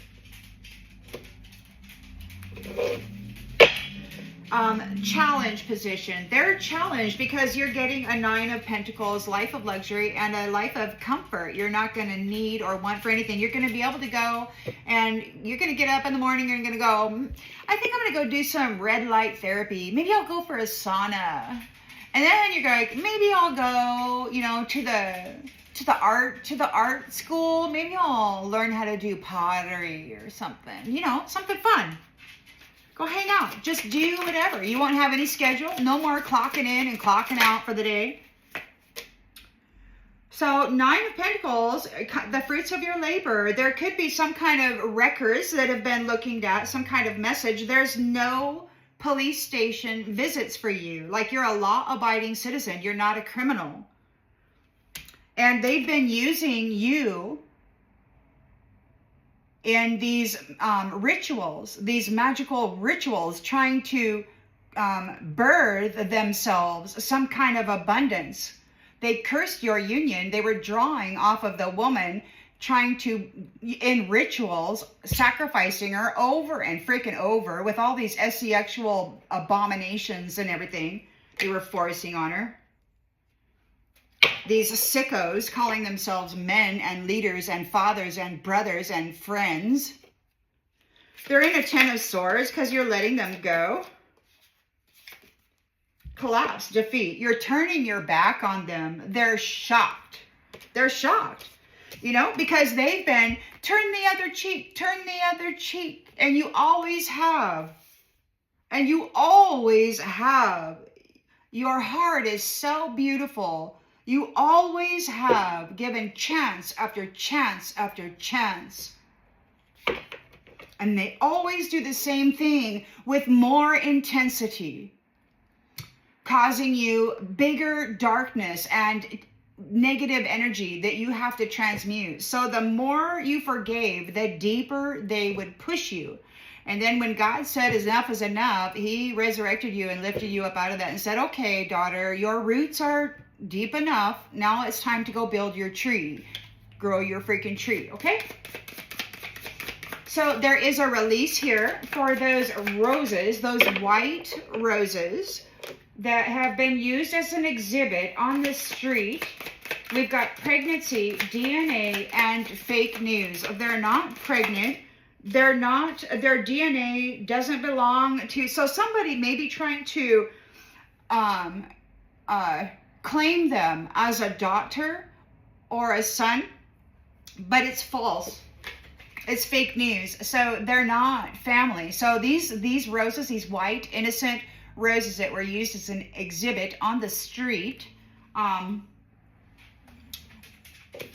Challenge position. They're challenged because you're getting a 9 of Pentacles, life of luxury, and a life of comfort. You're not going to need or want for anything. You're going to be able to go, and you're going to get up in the morning and you're going to go, I think I'm going to go do some red light therapy. Maybe I'll go for a sauna. And then you're like, maybe I'll go, you know, to the art school. Maybe I'll learn how to do pottery or something. You know, something fun. Go hang out. Just do whatever. You won't have any schedule. No more clocking in and clocking out for the day. So 9 of Pentacles, the fruits of your labor. There could be some kind of records that have been looking at, some kind of message. There's no police station visits for you. Like you're a law-abiding citizen. You're not a criminal. And they've been using you in these rituals, these magical rituals, trying to birth themselves some kind of abundance. They cursed your union. They were drawing off of the woman, trying to, in rituals, sacrificing her over and freaking over with all these sexual abominations and everything they were forcing on her. These sickos calling themselves men and leaders and fathers and brothers and friends. They're in a 10 of Swords because you're letting them go. Collapse, defeat. You're turning your back on them. They're shocked. They're shocked. You know, because they've been, turn the other cheek, turn the other cheek. And you always have. And you always have. Your heart is so beautiful. You always have given chance after chance after chance. And they always do the same thing with more intensity, causing you bigger darkness and negative energy that you have to transmute. So the more you forgave, the deeper they would push you. And then when God said enough is enough, he resurrected you and lifted you up out of that and said, okay, daughter, your roots are deep enough. Now it's time to go build your tree. Grow your freaking tree, okay? So there is a release here for those roses, those white roses that have been used as an exhibit on the street. We've got pregnancy, DNA, and fake news. They're not pregnant. They're not, their DNA doesn't belong to, so somebody may be trying to claim them as a daughter or a son, but it's false. It's fake news. So they're not family. So these roses, these white innocent roses that were used as an exhibit on the street,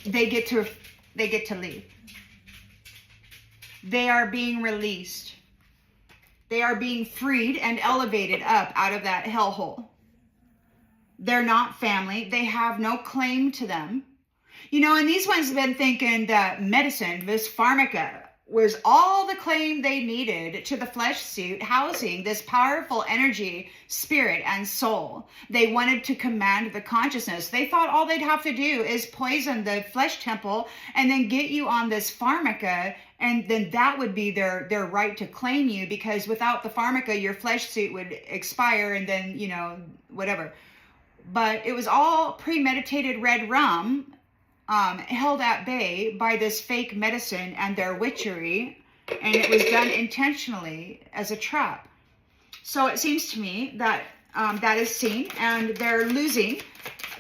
they get to leave. They are being released. They are being freed and elevated up out of that hellhole. They're not family. They have no claim to them. You know, and these ones have been thinking that medicine, this pharmaca, was all the claim they needed to the flesh suit, housing this powerful energy, spirit, and soul. They wanted to command the consciousness. They thought all they'd have to do is poison the flesh temple and then get you on this pharmaca, and then that would be their right to claim you, because without the pharmaca, your flesh suit would expire and then, you know, whatever. But it was all premeditated red rum, held at bay by this fake medicine and their witchery, and it was done intentionally as a trap. So it seems to me that that is seen, and they're losing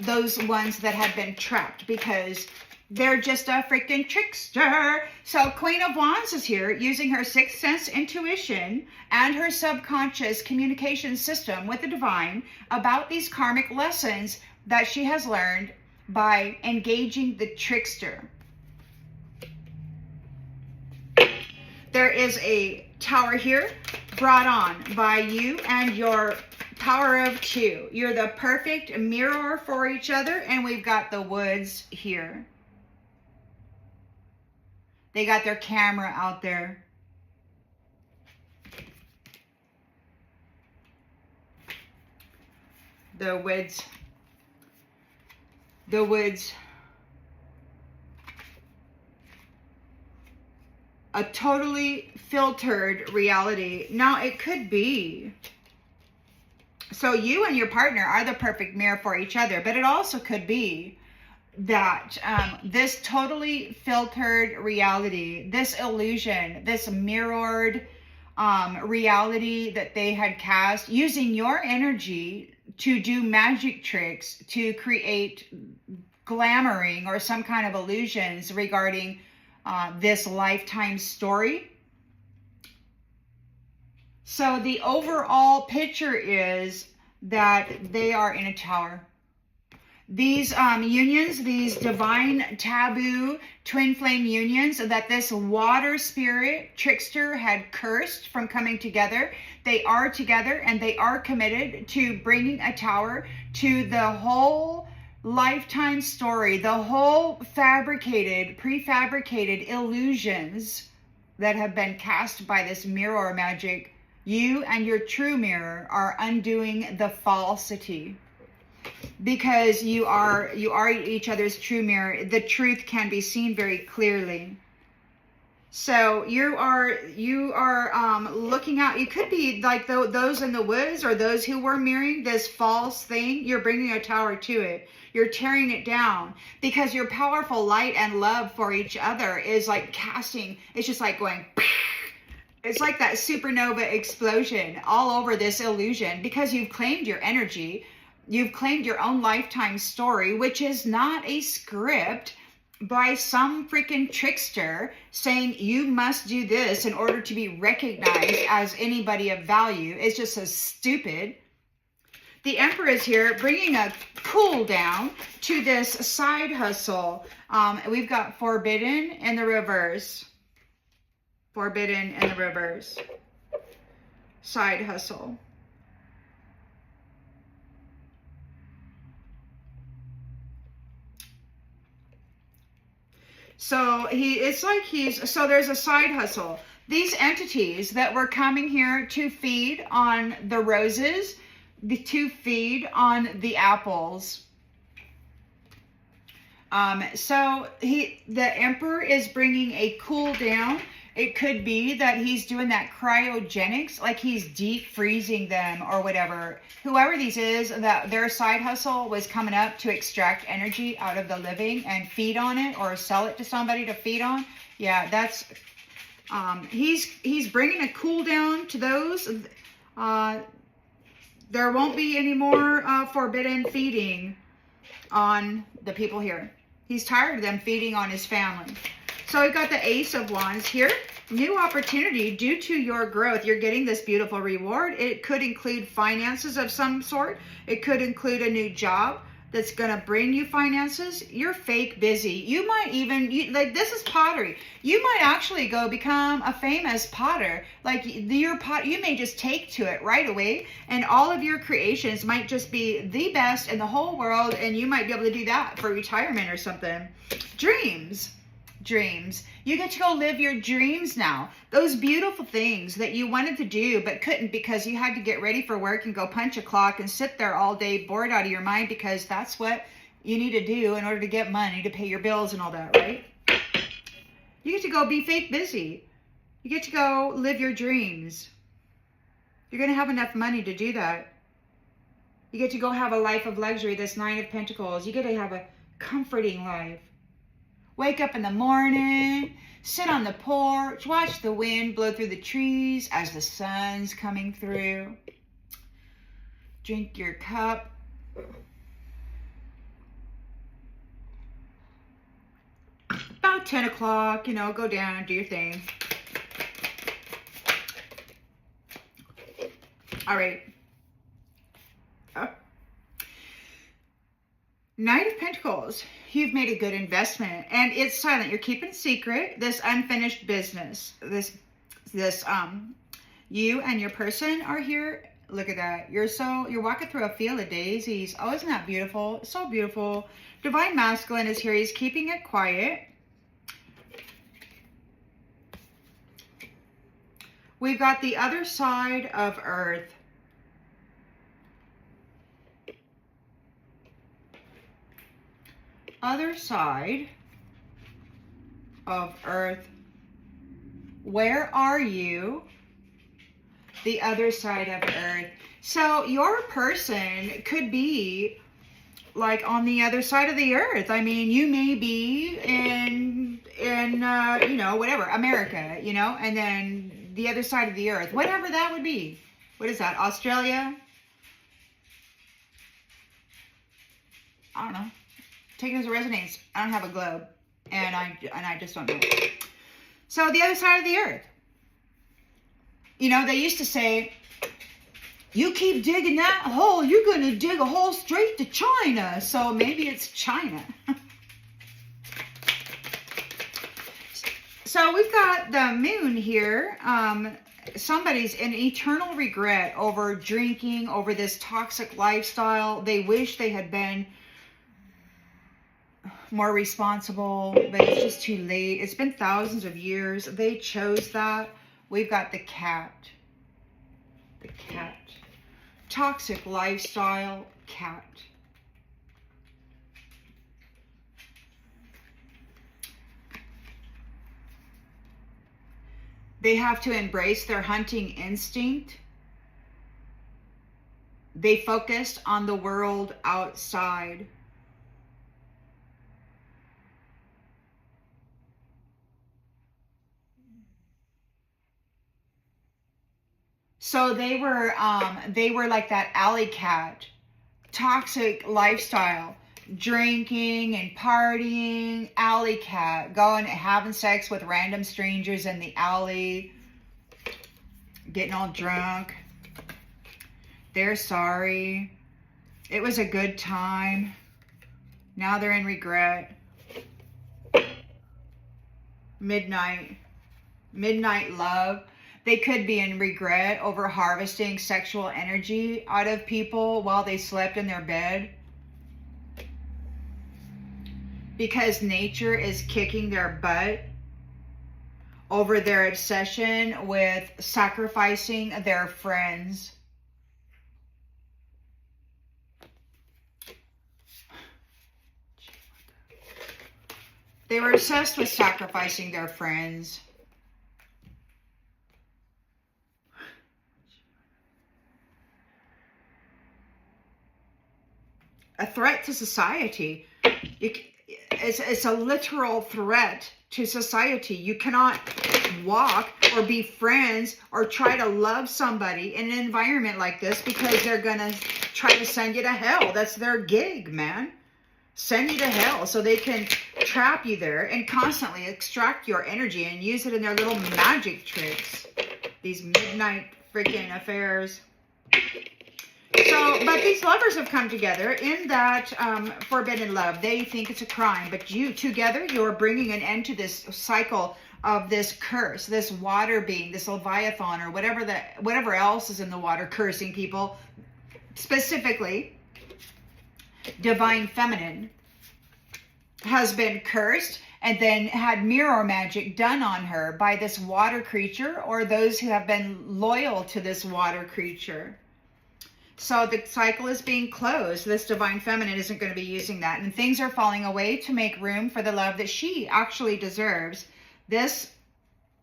those ones that have been trapped because they're just a freaking trickster. So Queen of Wands is here using her sixth sense intuition and her subconscious communication system with the divine about these karmic lessons that she has learned by engaging the trickster. There is a tower here brought on by you and your power of 2. You're the perfect mirror for each other, and we've got the woods here. They got their camera out there. the woods. The woods. A totally filtered reality. Now, it could be. So you and your partner are the perfect mirror for each other, but it also could be that this totally filtered reality, this illusion, this mirrored reality that they had cast, using your energy to do magic tricks, to create glamoring or some kind of illusions regarding this lifetime story. So the overall picture is that they are in a tower. These unions, these divine taboo twin flame unions that this water spirit trickster had cursed from coming together, they are together and they are committed to bringing a tower to the whole lifetime story, the whole fabricated, prefabricated illusions that have been cast by this mirror magic. You and your true mirror are undoing the falsity. Because you are each other's true mirror. The truth can be seen very clearly. So you are looking out. You could be like those in the woods, or those who were mirroring this false thing. You're bringing a tower to it. You're tearing it down, because your powerful light and love for each other is like casting. It's just like going. It's like that supernova explosion all over this illusion, because you've claimed your energy. You've claimed your own lifetime story, which is not a script by some freaking trickster saying you must do this in order to be recognized as anybody of value. It's just so stupid. The Emperor is here bringing a cool down to this side hustle. We've got forbidden in the reverse. Forbidden in the reverse. Side hustle. So so there's a side hustle. These entities that were coming here to feed on the roses, to feed on the apples. So the Emperor is bringing a cool down. It could be that he's doing that cryogenics, like he's deep freezing them or whatever. Whoever these is, that their side hustle was coming up to extract energy out of the living and feed on it, or sell it to somebody to feed on. Yeah, that's, he's bringing a cool down to those. There won't be any more forbidden feeding on the people here. He's tired of them feeding on his family. So we've got the Ace of Wands here. New opportunity due to your growth. You're getting this beautiful reward. It could include finances of some sort. It could include a new job that's going to bring you finances. You're fake busy. You might even, like this is pottery. You might actually go become a famous potter. Like your pot, you may just take to it right away. And all of your creations might just be the best in the whole world. And you might be able to do that for retirement or something. Dreams. You get to go live your dreams now. Those beautiful things that you wanted to do but couldn't because you had to get ready for work and go punch a clock and sit there all day bored out of your mind, because that's what you need to do in order to get money to pay your bills and all that, right? You get to go be fake busy. You get to go live your dreams. You're going to have enough money to do that. You get to go have a life of luxury, this Nine of Pentacles. You get to have a comforting life. Wake up in the morning, sit on the porch, watch the wind blow through the trees as the sun's coming through. Drink your cup. About 10 o'clock, go down, do your thing. All right. Knight of Pentacles. You've made a good investment, and it's silent. You're keeping secret this unfinished business. You and your person are here. Look at that. You're walking through a field of daisies. Oh, isn't that beautiful? So beautiful. Divine Masculine is here. He's keeping it quiet. We've got the other side of Earth. other side of Earth. Where are you? The other side of Earth. So your person could be like on the other side of the Earth. I mean, you may be in you know, whatever, America, you know, and then the other side of the Earth, whatever that would be. What is that? Australia? I don't know. Take it as a resonates. I don't have a globe, and I just don't know. So the other side of the Earth. You know, they used to say, you keep digging that hole, you're going to dig a hole straight to China. So maybe it's China. So we've got the moon here. Somebody's in eternal regret over drinking, over this toxic lifestyle. They wish they had been more responsible, but it's just too late. It's been thousands of years. They chose that. We've got the cat. The cat. Toxic lifestyle, cat. They have to embrace their hunting instinct. They focused on the world outside. So they were like that alley cat, toxic lifestyle, drinking and partying, alley cat, going having sex with random strangers in the alley, getting all drunk. They're sorry. It was a good time. Now they're in regret. Midnight love. They could be in regret over harvesting sexual energy out of people while they slept in their bed. Because nature is kicking their butt over their obsession with sacrificing their friends. They were obsessed with sacrificing their friends. A threat to society. It's a literal threat to society. You cannot walk or be friends or try to love somebody in an environment like this because they're going to try to send you to hell. That's their gig, man. Send you to hell so they can trap you there and constantly extract your energy and use it in their little magic tricks. These midnight freaking affairs. So, but these lovers have come together in that forbidden love. They think it's a crime, but you together, you're bringing an end to this cycle of this curse, this water being, this Leviathan or whatever else is in the water cursing people. Specifically, divine feminine has been cursed and then had mirror magic done on her by this water creature or those who have been loyal to this water creature. So the cycle is being closed. This divine feminine isn't going to be using that. And things are falling away to make room for the love that she actually deserves. This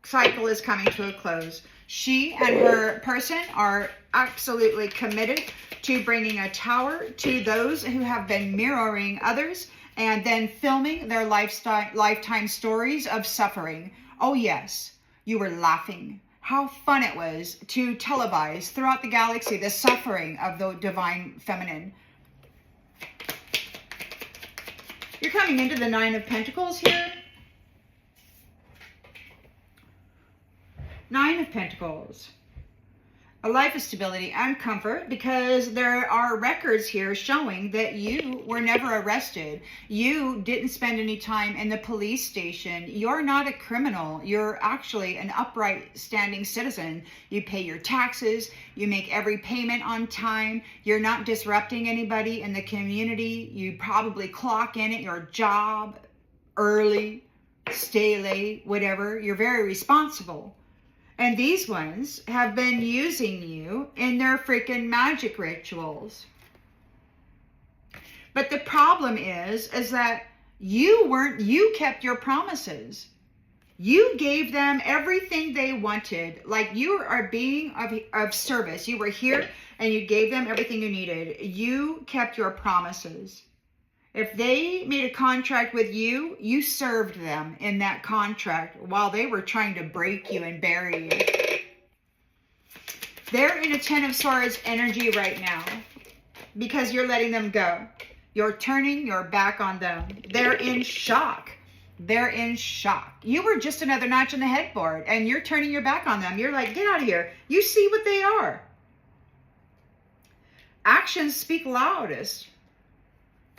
cycle is coming to a close. She and her person are absolutely committed to bringing a tower to those who have been mirroring others and then filming their lifetime stories of suffering. Oh yes, you were laughing. How fun it was to televise throughout the galaxy the suffering of the divine feminine. You're coming into the Nine of Pentacles here. Nine of Pentacles. A life of stability and comfort because there are records here showing that you were never arrested. You didn't spend any time in the police station. You're not a criminal. You're actually an upright standing citizen. You pay your taxes. You make every payment on time. You're not disrupting anybody in the community. You probably clock in at your job early, stay late, whatever. You're very responsible. And these ones have been using you in their freaking magic rituals. But the problem is that You kept your promises. You gave them everything they wanted. Like, you are being of service. You were here and you gave them everything you needed. You kept your promises. If they made a contract with you, you served them in that contract while they were trying to break you and bury you. They're in a Ten of Swords energy right now because you're letting them go. You're turning your back on them. They're in shock. They're in shock. You were just another notch on the headboard and you're turning your back on them. You're like, get out of here. You see what they are. Actions speak loudest.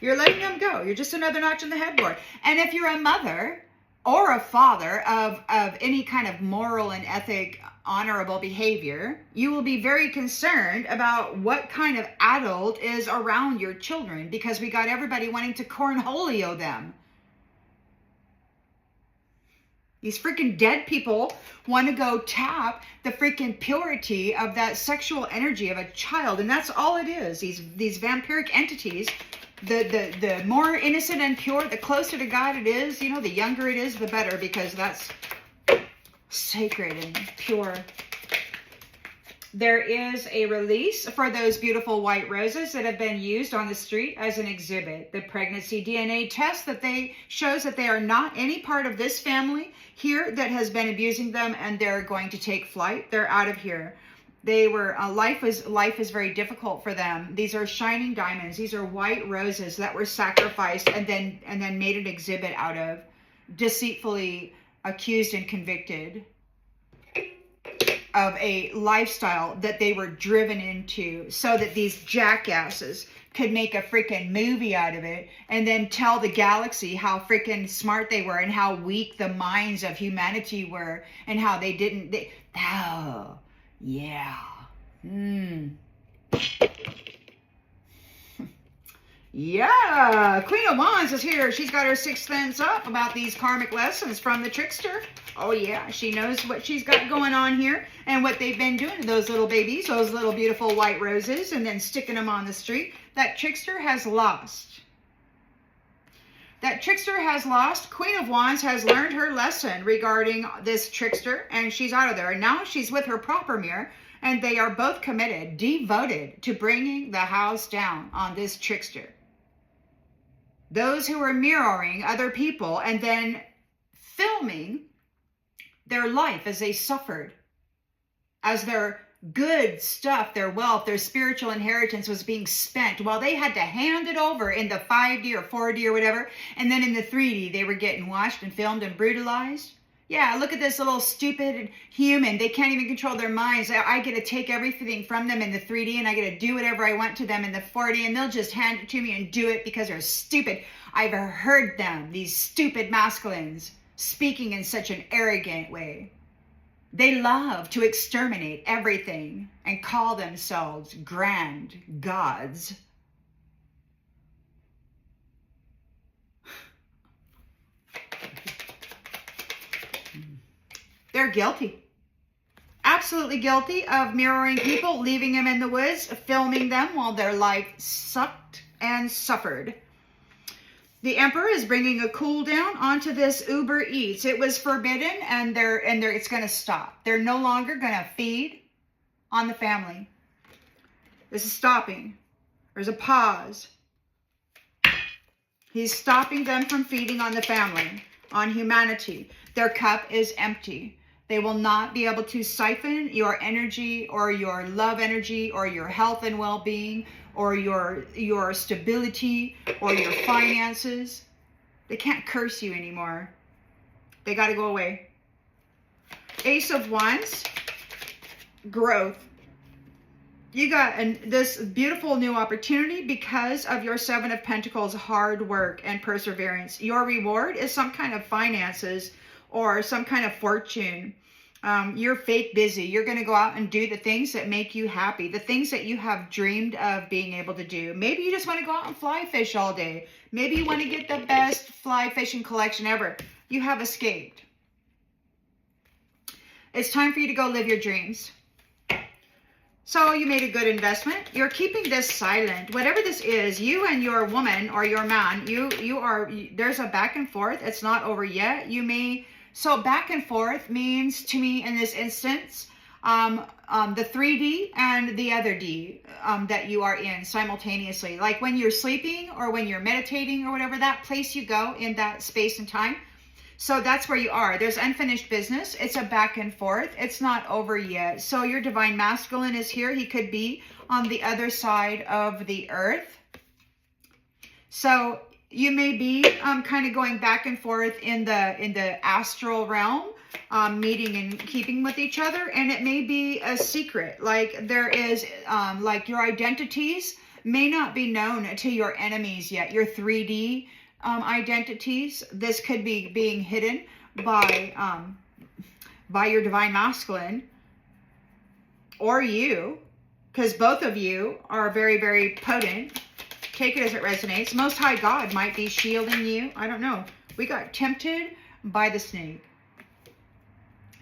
You're letting them go. You're just another notch on the headboard. And if you're a mother or a father of any kind of moral and ethic, honorable behavior, you will be very concerned about what kind of adult is around your children, because we got everybody wanting to cornholio them. These freaking dead people want to go tap the freaking purity of that sexual energy of a child. And that's all it is. These vampiric entities, the more innocent and pure, the closer to God it is, you know, the younger it is, the better, because that's sacred and pure. There is a release for those beautiful white roses that have been used on the street as an exhibit. The pregnancy DNA test shows that they are not any part of this family here that has been abusing them, and they're going to take flight. They're out of here. They were life is very difficult for them. These are shining diamonds. These are white roses that were sacrificed and then made an exhibit out of, deceitfully accused and convicted of a lifestyle that they were driven into so that these jackasses could make a freaking movie out of it and then tell the galaxy how freaking smart they were and how weak the minds of humanity were and how oh, yeah. Yeah, Queen of Wands is here. She's got her sixth sense up about these karmic lessons from the trickster. Oh yeah, she knows what she's got going on here and what they've been doing to those little babies, those little beautiful white roses, and then sticking them on the street. That trickster has lost. That trickster has lost. Queen of Wands has learned her lesson regarding this trickster, and she's out of there. And now she's with her proper mirror, and they are both committed, devoted to bringing the house down on this trickster. Those who are mirroring other people and then filming their life as they suffered, as their good stuff, their wealth, their spiritual inheritance was being spent while they had to hand it over in the 5D or 4D or whatever. And then in the 3D, they were getting watched and filmed and brutalized. Yeah, look at this little stupid human. They can't even control their minds. I get to take everything from them in the 3D and I get to do whatever I want to them in the 4D, and they'll just hand it to me and do it because they're stupid. I've heard them, these stupid masculines, speaking in such an arrogant way. They love to exterminate everything and call themselves grand gods. They're guilty. Absolutely guilty of mirroring people, leaving them in the woods, filming them while their life sucked and suffered. The Emperor is bringing a cool down onto this Uber Eats. It was forbidden, and it's going to stop. They're no longer going to feed on the family. This is stopping. There's a pause. He's stopping them from feeding on the family, on humanity. Their cup is empty. They will not be able to siphon your energy or your love energy or your health and well-being or your stability or your finances. They can't curse you anymore. They got to go away. Ace of Wands, growth. You got this beautiful new opportunity because of your Seven of Pentacles hard work and perseverance. Your reward is some kind of finances or some kind of fortune. You're fake busy. You're going to go out and do the things that make you happy, the things that you have dreamed of being able to do. Maybe you just want to go out and fly fish all day. Maybe you want to get the best fly fishing collection ever. You have escaped. It's time for you to go live your dreams. So you made a good investment. You're keeping this silent. Whatever this is, you and your woman or your man, there's a back and forth. It's not over yet. So back and forth means to me in this instance, the 3D and the other D that you are in simultaneously. Like when you're sleeping or when you're meditating or whatever, that place you go in that space and time. So that's where you are. There's unfinished business. It's a back and forth. It's not over yet. So your divine masculine is here. He could be on the other side of the earth. So you may be kind of going back and forth in the astral realm, meeting and keeping with each other. And it may be a secret. Like there is, like your identities may not be known to your enemies yet. Your 3D identities. This could be being hidden by your divine masculine or you, because both of you are very, very potent. Take it as it resonates. Most High God might be shielding you. I don't know. We got tempted by the snake.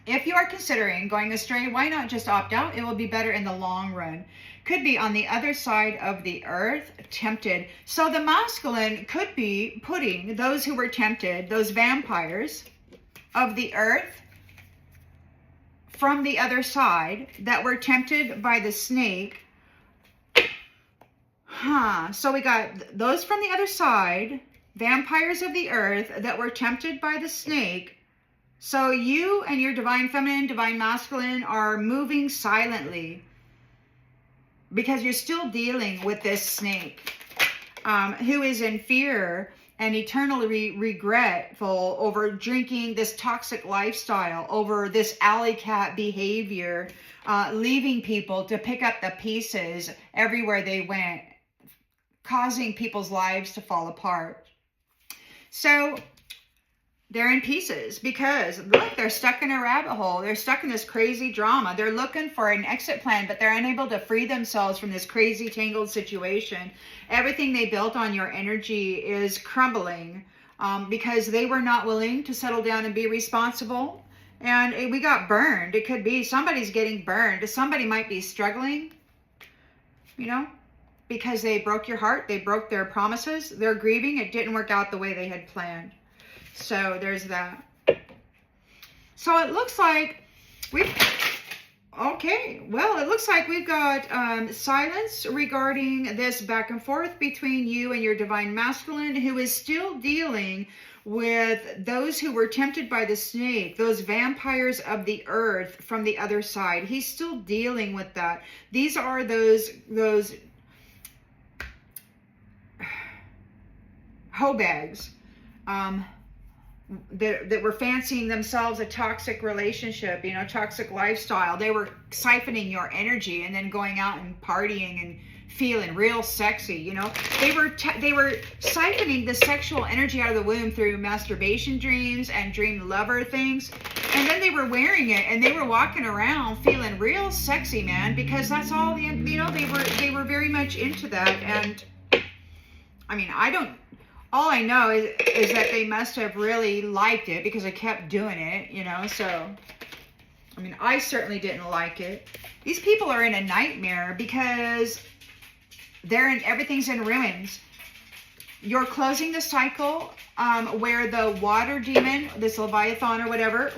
If you are considering going astray, why not just opt out? It will be better in the long run. Could be on the other side of the earth, tempted. So the masculine could be putting those who were tempted, those vampires of the earth from the other side that were tempted by the snake. So we got those from the other side, vampires of the earth that were tempted by the snake. So you and your divine feminine, divine masculine are moving silently because you're still dealing with this snake who is in fear and eternally regretful over drinking this toxic lifestyle, over this alley cat behavior, leaving people to pick up the pieces everywhere they went, causing people's lives to fall apart. So they're in pieces because look, they're stuck in a rabbit hole. They're stuck in this crazy drama. They're looking for an exit plan, but they're unable to free themselves from this crazy tangled situation. Everything they built on your energy is crumbling because they were not willing to settle down and be responsible. And we got burned. It could be somebody's getting burned. Somebody might be struggling, you know, because they broke your heart. They broke their promises. They're grieving. It didn't work out the way they had planned. So there's that. So it looks like we've got silence regarding this back and forth between you and your divine masculine, who is still dealing with those who were tempted by the snake, those vampires of the earth from the other side. He's still dealing with that. These are those hoe bags that were fancying themselves a toxic relationship, you know, toxic lifestyle. They were siphoning your energy and then going out and partying and feeling real sexy, you know. They were siphoning the sexual energy out of the womb through masturbation dreams and dream lover things. And then they were wearing it and they were walking around feeling real sexy, man, because that's all, you know, they were very much into that. And I mean, all I know is that they must have really liked it because I kept doing it, you know. So, I mean, I certainly didn't like it. These people are in a nightmare because everything's in ruins. You're closing the cycle where the water demon, this Leviathan or whatever,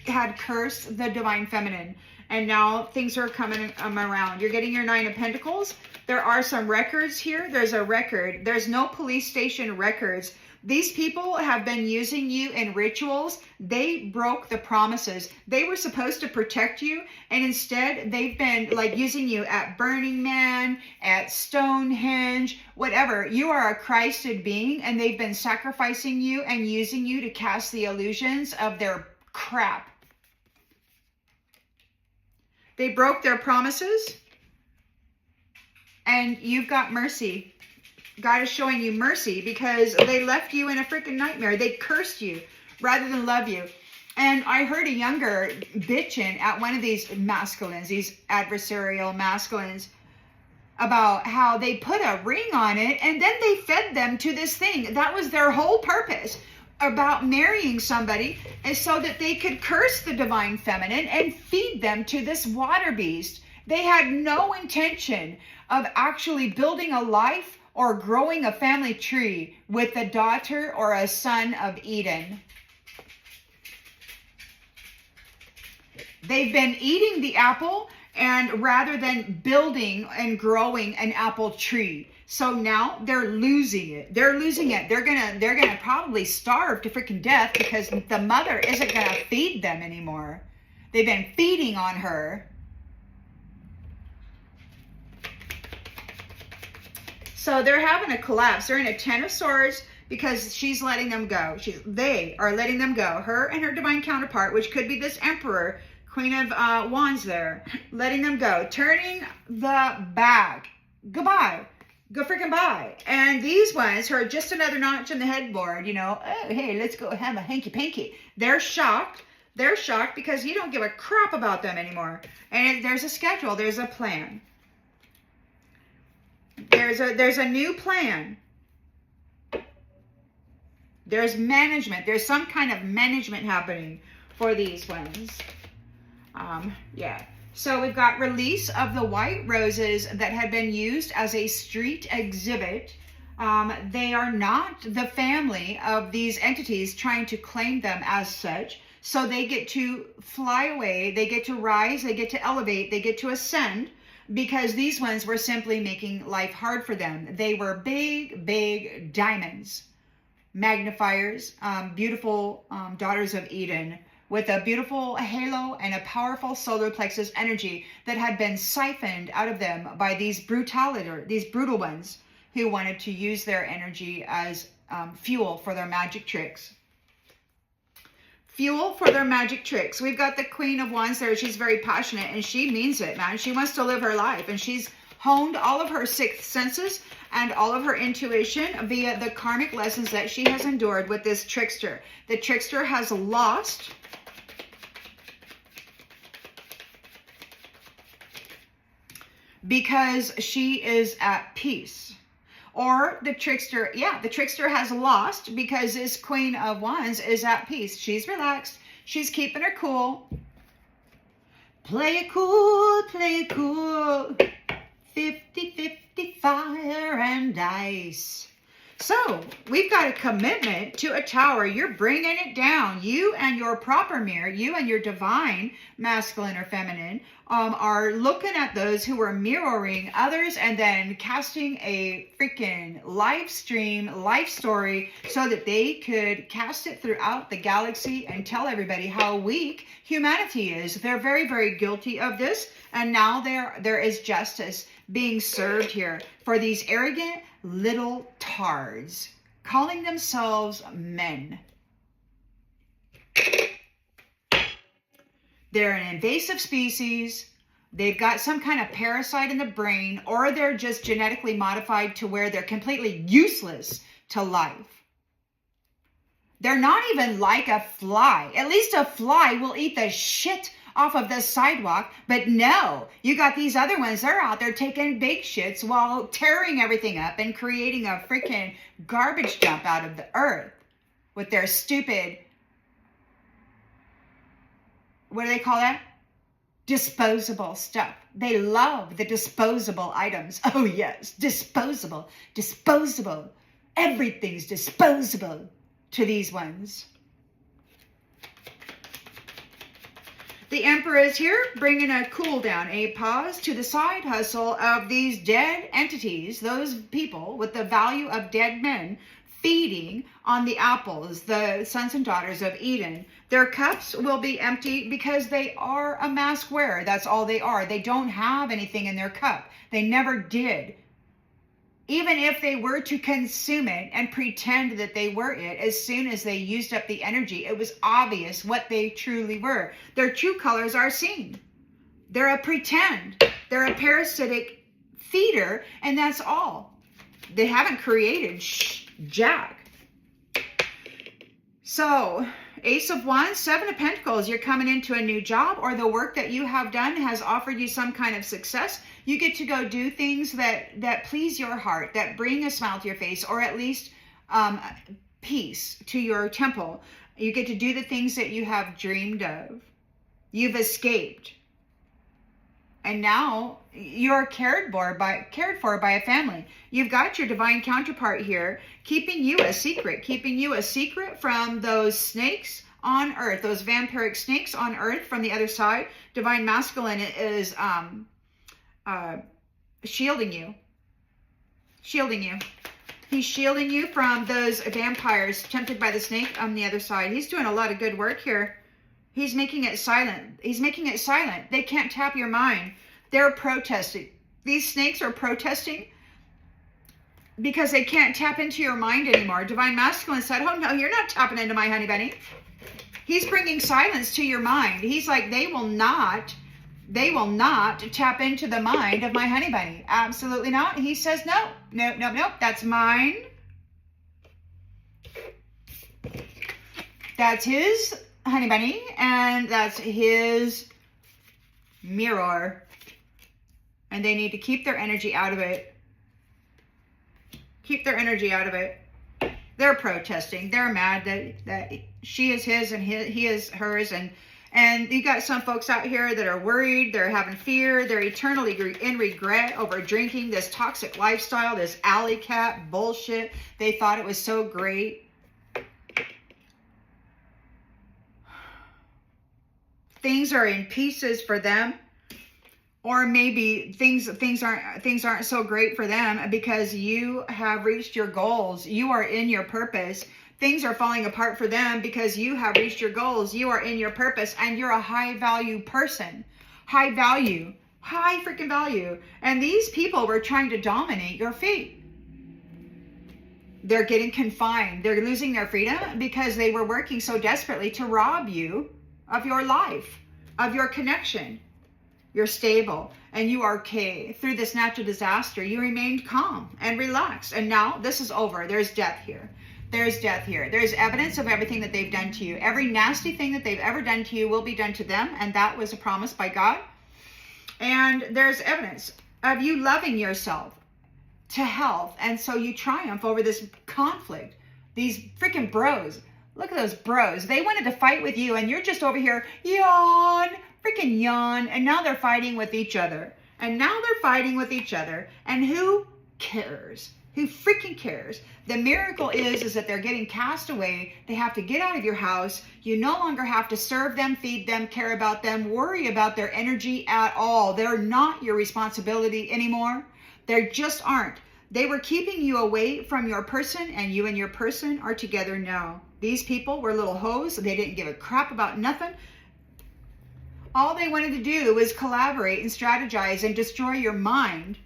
had cursed the divine feminine. And now things are coming around. You're getting your 9 of Pentacles. There are some records here. There's a record. There's no police station records. These people have been using you in rituals. They broke the promises. They were supposed to protect you, and instead they've been like using you at Burning Man, at Stonehenge, whatever. You are a Christed being, and they've been sacrificing you and using you to cast the illusions of their crap. They broke their promises, and you've got mercy. God is showing you mercy because they left you in a freaking nightmare. They cursed you rather than love you. And I heard a younger bitching at one of these masculines, these adversarial masculines, about how they put a ring on it and then they fed them to this thing. That was their whole purpose about marrying somebody, and so that they could curse the divine feminine and feed them to this water beast. They had no intention of actually building a life or growing a family tree with a daughter or a son of Eden. They've been eating the apple, and rather than building and growing an apple tree. So now they're losing it. They're losing it. They're gonna probably starve to freaking death because the mother isn't gonna feed them anymore. They've been feeding on her. So they're having a collapse. They're in a 10 of Swords because she's letting them go. They are letting them go. Her and her divine counterpart, which could be this Emperor, Queen of Wands there, letting them go, turning the back. Goodbye. Go freaking bye. And these ones who are just another notch on the headboard, you know, oh, hey, let's go have a hanky-panky. They're shocked. They're shocked because you don't give a crap about them anymore. And there's a schedule. There's a plan. There's a new plan. There's management. There's some kind of management happening for these ones. Yeah. So we've got release of the white roses that had been used as a street exhibit. They are not the family of these entities trying to claim them as such. So they get to fly away. They get to rise. They get to elevate. They get to ascend because these ones were simply making life hard for them. They were big, big diamonds, magnifiers, beautiful daughters of Eden, with a beautiful halo and a powerful solar plexus energy that had been siphoned out of them by these brutal ones who wanted to use their energy as fuel for their magic tricks. Fuel for their magic tricks. We've got the Queen of Wands there. She's very passionate and she means it, man. She wants to live her life and she's honed all of her sixth senses and all of her intuition via the karmic lessons that she has endured with this trickster. The trickster has lost because she is at peace. Or the trickster, the trickster has lost because this Queen of Wands is at peace. She's relaxed. She's keeping her cool. Play it cool, play it cool. 50-50 fire and ice. So we've got a commitment to a tower. You're bringing it down. You and your proper mirror, you and your divine masculine or feminine are looking at those who are mirroring others and then casting a freaking live stream, life story so that they could cast it throughout the galaxy and tell everybody how weak humanity is. They're very, very guilty of this. And now there is justice being served here for these arrogant little tards calling themselves men. They're an invasive species. They've got some kind of parasite in the brain, or they're just genetically modified to where they're completely useless to life. They're not even like a fly. At least a fly will eat the shit off of the sidewalk, but no, you got these other ones. They're out there taking big shits while tearing everything up and creating a freaking garbage dump out of the earth with their stupid, what do they call that? Disposable stuff. They love the disposable items. Oh yes, disposable, disposable. Everything's disposable to these ones. The Emperor is here, bringing a cool down, a pause to the side hustle of these dead entities, those people with the value of dead men, feeding on the apples, the sons and daughters of Eden. Their cups will be empty because they are a mask wearer. That's all they are. They don't have anything in their cup. They never did. Even if they were to consume it and pretend that they were it, as soon as they used up the energy, it was obvious what they truly were. Their true colors are seen. They're a pretend. They're a parasitic feeder, and that's all. They haven't created jack. So, Ace of Wands, Seven of Pentacles, you're coming into a new job, or the work that you have done has offered you some kind of success. You get to go do things that please your heart, that bring a smile to your face, or at least peace to your temple. You get to do the things that you have dreamed of. You've escaped. And now you're cared for by a family. You've got your divine counterpart here, keeping you a secret from those snakes on earth, those vampiric snakes on earth from the other side. Divine masculine is shielding you. He's shielding you from those vampires tempted by the snake on the other side. He's doing a lot of good work here. He's making it silent. They can't tap your mind. They're protesting. These snakes are protesting because they can't tap into your mind anymore. Divine masculine said, oh no, you're not tapping into my honey bunny. He's bringing silence to your mind. He's like, they will not tap into the mind of my honey bunny. Absolutely not. He says, no, that's mine. That's his honey bunny, and that's his mirror. And they need to keep their energy out of it. They're protesting. They're mad that she is his and he is hers. And you got some folks out here that are worried. They're having fear. They're eternally in regret over drinking this toxic lifestyle, this alley cat bullshit. They thought it was so great. Things are in pieces for them. Or maybe things aren't so great for them because you have reached your goals. You are in your purpose. Things are falling apart for them because you have reached your goals. You are in your purpose and you're a high value person. High freaking value. And these people were trying to dominate your fate. They're getting confined. They're losing their freedom because they were working so desperately to rob you of your life, of your connection. You're stable and you are okay. Through this natural disaster, you remained calm and relaxed. And now this is over. There's death here. There's evidence of everything that they've done to you. Every nasty thing that they've ever done to you will be done to them. And that was a promise by God. And there's evidence of you loving yourself to health. And so you triumph over this conflict. These freaking bros. Look at those bros. They wanted to fight with you and you're just over here, yawn. Freaking yawn. And now they're fighting with each other. And who cares? Who freaking cares? The miracle is that they're getting cast away. They have to get out of your house. You no longer have to serve them, feed them, care about them, worry about their energy at all. They're not your responsibility anymore. They just aren't. They were keeping you away from your person, and you and your person are together now. These people were little hoes. They didn't give a crap about nothing. All they wanted to do was collaborate and strategize and destroy your mind.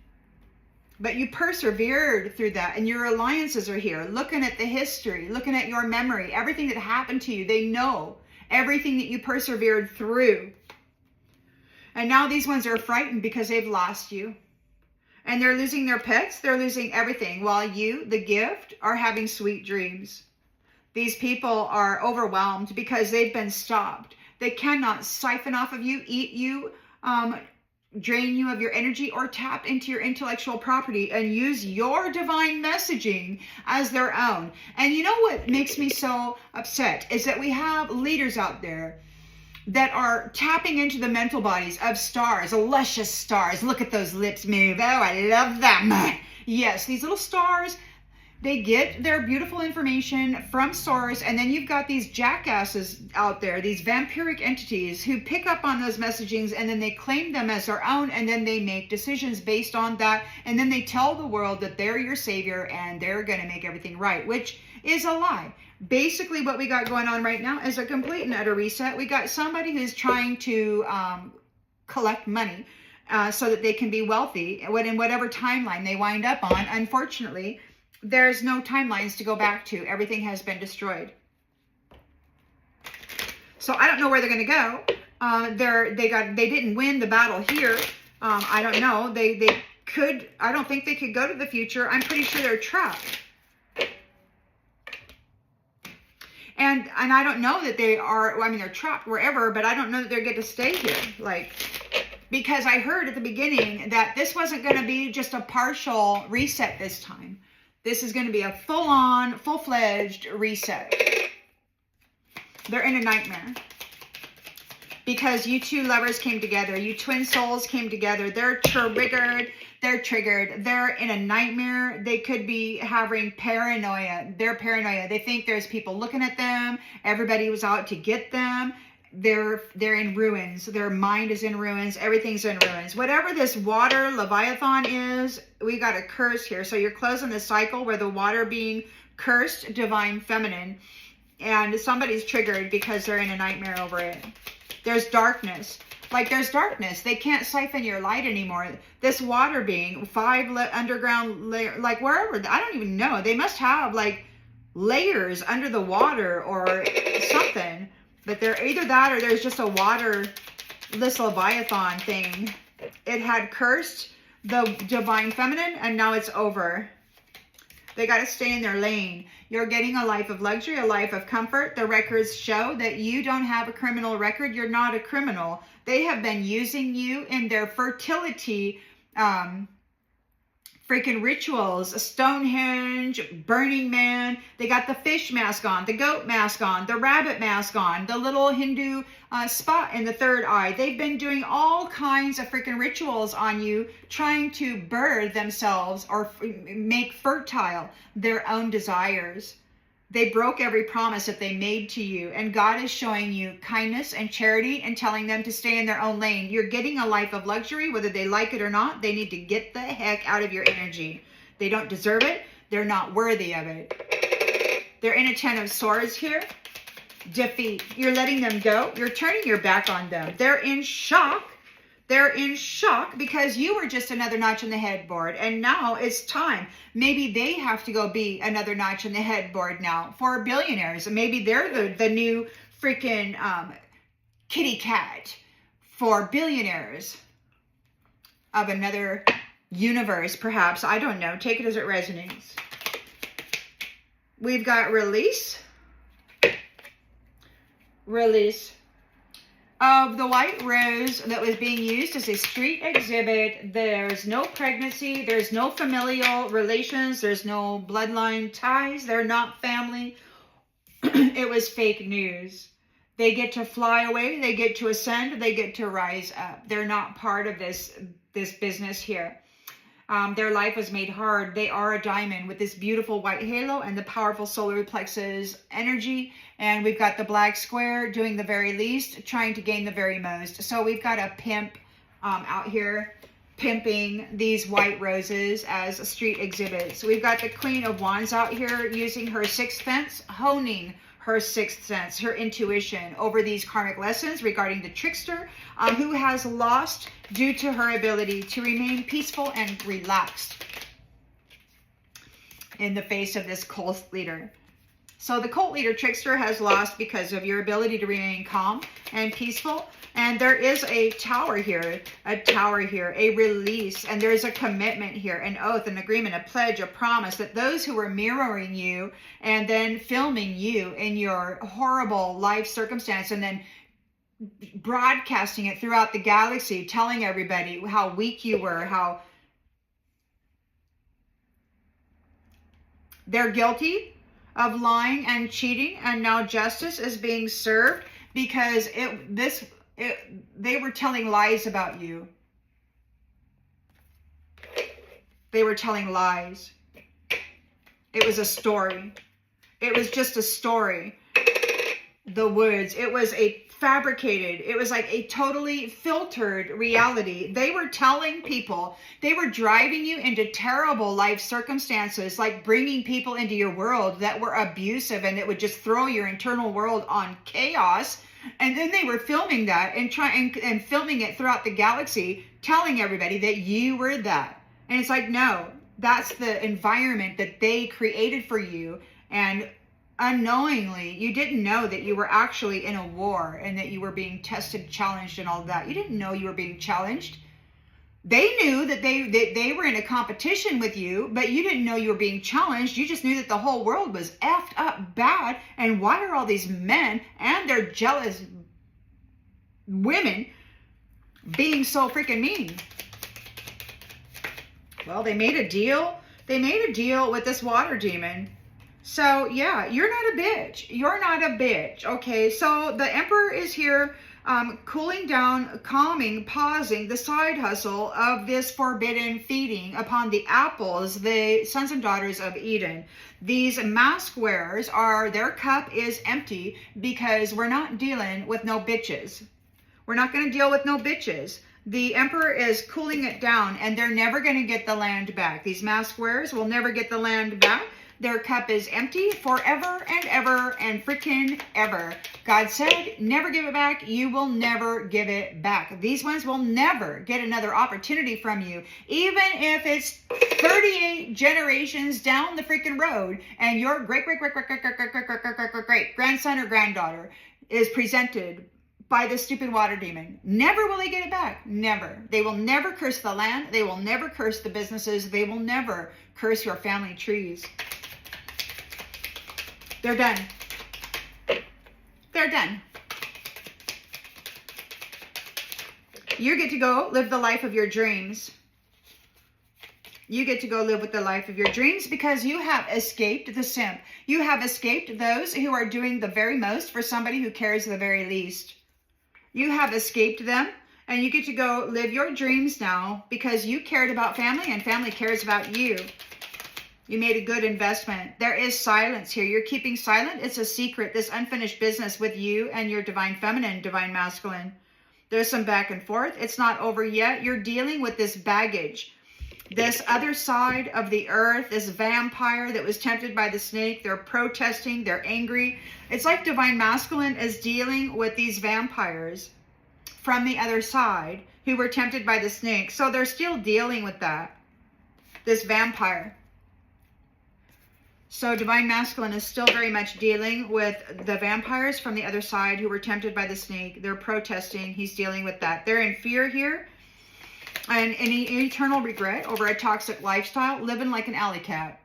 But you persevered through that, and your alliances are here, looking at the history, looking at your memory, everything that happened to you. They know everything that you persevered through. And now these ones are frightened because they've lost you. And they're losing their pets. They're losing everything, while you, the gift, are having sweet dreams. These people are overwhelmed because they've been stopped. They cannot siphon off of you, eat you, drain you of your energy, or tap into your intellectual property and use your divine messaging as their own. And you know what makes me so upset is that we have leaders out there that are tapping into the mental bodies of stars, luscious stars. Look at those lips move. Oh, I love them. Yes, these little stars, they get their beautiful information from source, and then you've got these jackasses out there, these vampiric entities who pick up on those messagings, and then they claim them as their own, and then they make decisions based on that, and then they tell the world that they're your savior and they're going to make everything right, which is a lie. Basically, what we got going on right now is a complete and utter reset. We got somebody who's trying to collect money so that they can be wealthy in whatever timeline they wind up on. Unfortunately, there's no timelines to go back to. Everything has been destroyed. So I don't know where they're going to go. They didn't win the battle here. I don't know. They could. I don't think they could go to the future. I'm pretty sure they're trapped. And I don't know that they are. Well, I mean, they're trapped wherever, but I don't know that they're going to stay here. Because I heard at the beginning that this wasn't going to be just a partial reset this time. This is going to be a full-on, full-fledged reset. They're in a nightmare. because you two lovers came together. You twin souls came together. They're triggered. They're triggered. They're in a nightmare. They could be having paranoia. They're paranoia. They think there's people looking at them. Everybody was out to get them. They're in ruins. Their mind is in ruins. Everything's in ruins. Whatever this water Leviathan is, we got a curse here. So you're closing the cycle where the water being cursed, divine feminine, and somebody's triggered because they're in a nightmare over it. There's darkness. Like, there's darkness. They can't siphon your light anymore. This water being, 5 underground layer, like wherever, I don't even know. They must have like layers under the water or something. But they're either that or there's just a water, this Leviathan thing. It had cursed the divine feminine and now it's over. They got to stay in their lane. You're getting a life of luxury, a life of comfort. The records show that you don't have a criminal record. You're not a criminal. They have been using you in their fertility freaking rituals, Stonehenge, Burning Man. They got the fish mask on, the goat mask on, the rabbit mask on, the little Hindu spot in the third eye. They've been doing all kinds of freaking rituals on you, trying to birth themselves or make fertile their own desires. They broke every promise that they made to you, and God is showing you kindness and charity and telling them to stay in their own lane. You're getting a life of luxury, whether they like it or not. They need to get the heck out of your energy. They don't deserve it. They're not worthy of it. They're in a 10 of Swords here. Defeat. You're letting them go. You're turning your back on them. They're in shock. They're in shock because you were just another notch on the headboard, and now it's time. Maybe they have to go be another notch on the headboard now for billionaires. Maybe they're the new freaking kitty cat for billionaires of another universe, perhaps. I don't know. Take it as it resonates. We've got release. Release of the white rose that was being used as a street exhibit. There's no pregnancy. There's no familial relations. There's no bloodline ties. They're not family. It was fake news. They get to fly away. They get to ascend. They get to rise up. They're not part of this business here. Their life was made hard. They are a diamond with this beautiful white halo and the powerful solar plexus energy. And we've got the black square doing the very least, trying to gain the very most. So we've got a pimp out here pimping these white roses as street exhibits. We've got the Queen of Wands out here using her sixth sense, honing her sixth sense, her intuition over these karmic lessons regarding the trickster who has lost due to her ability to remain peaceful and relaxed in the face of this cult leader. So the cult leader trickster has lost because of your ability to remain calm and peaceful. And there is a tower here, a release, and there's a commitment here, an oath, an agreement, a pledge, a promise that those who were mirroring you and then filming you in your horrible life circumstance and then broadcasting it throughout the galaxy, telling everybody how weak you were, how they're guilty of lying and cheating, and now justice is being served because they were telling lies about you. They were telling lies. It was a story. It was just a story. The woods. It was a fabricated. It was like a totally filtered reality. They were telling people, they were driving you into terrible life circumstances, like bringing people into your world that were abusive and that would just throw your internal world on chaos. And then they were filming that and filming it throughout the galaxy, telling everybody that you were that. And it's like, no, that's the environment that they created for you. And unknowingly, you didn't know that you were actually in a war and that you were being tested, challenged, and all of that. You didn't know you were being challenged. They knew that they were in a competition with you, but you didn't know you were being challenged. You just knew that the whole world was effed up bad. And why are all these men and their jealous women being so freaking mean? Well, they made a deal. They made a deal with this water demon. So, yeah, you're not a bitch. You're not a bitch, okay? So, the Emperor is here cooling down, calming, pausing the side hustle of this forbidden feeding upon the apples, the sons and daughters of Eden. These mask wearers their cup is empty because we're not dealing with no bitches. We're not going to deal with no bitches. The emperor is cooling it down, and they're never going to get the land back. These mask wearers will never get the land back. Their cup is empty forever and ever and freaking ever. God said, never give it back. You will never give it back. These ones will never get another opportunity from you. Even if it's 38 generations down the freaking road and your great grandson or granddaughter is presented by the stupid water demon. Never will they get it back. Never. They will never curse the land. They will never curse the businesses. They will never curse your family trees. They're done. They're done. You get to go live the life of your dreams. You get to go live with the life of your dreams because you have escaped the simp. You have escaped those who are doing the very most for somebody who cares the very least. You have escaped them, and you get to go live your dreams now because you cared about family and family cares about you. You made a good investment. There is silence here. You're keeping silent. It's a secret, this unfinished business with you and your divine feminine, divine masculine. There's some back and forth. It's not over yet. You're dealing with this baggage. This other side of the earth, this vampire that was tempted by the snake, they're protesting, they're angry. It's like divine masculine is dealing with these vampires from the other side who were tempted by the snake. So they're still dealing with that, this vampire. So divine masculine is still very much dealing with the vampires from the other side who were tempted by the snake. They're protesting. He's dealing with that. They're in fear here. And any eternal regret over a toxic lifestyle, living like an alley cat.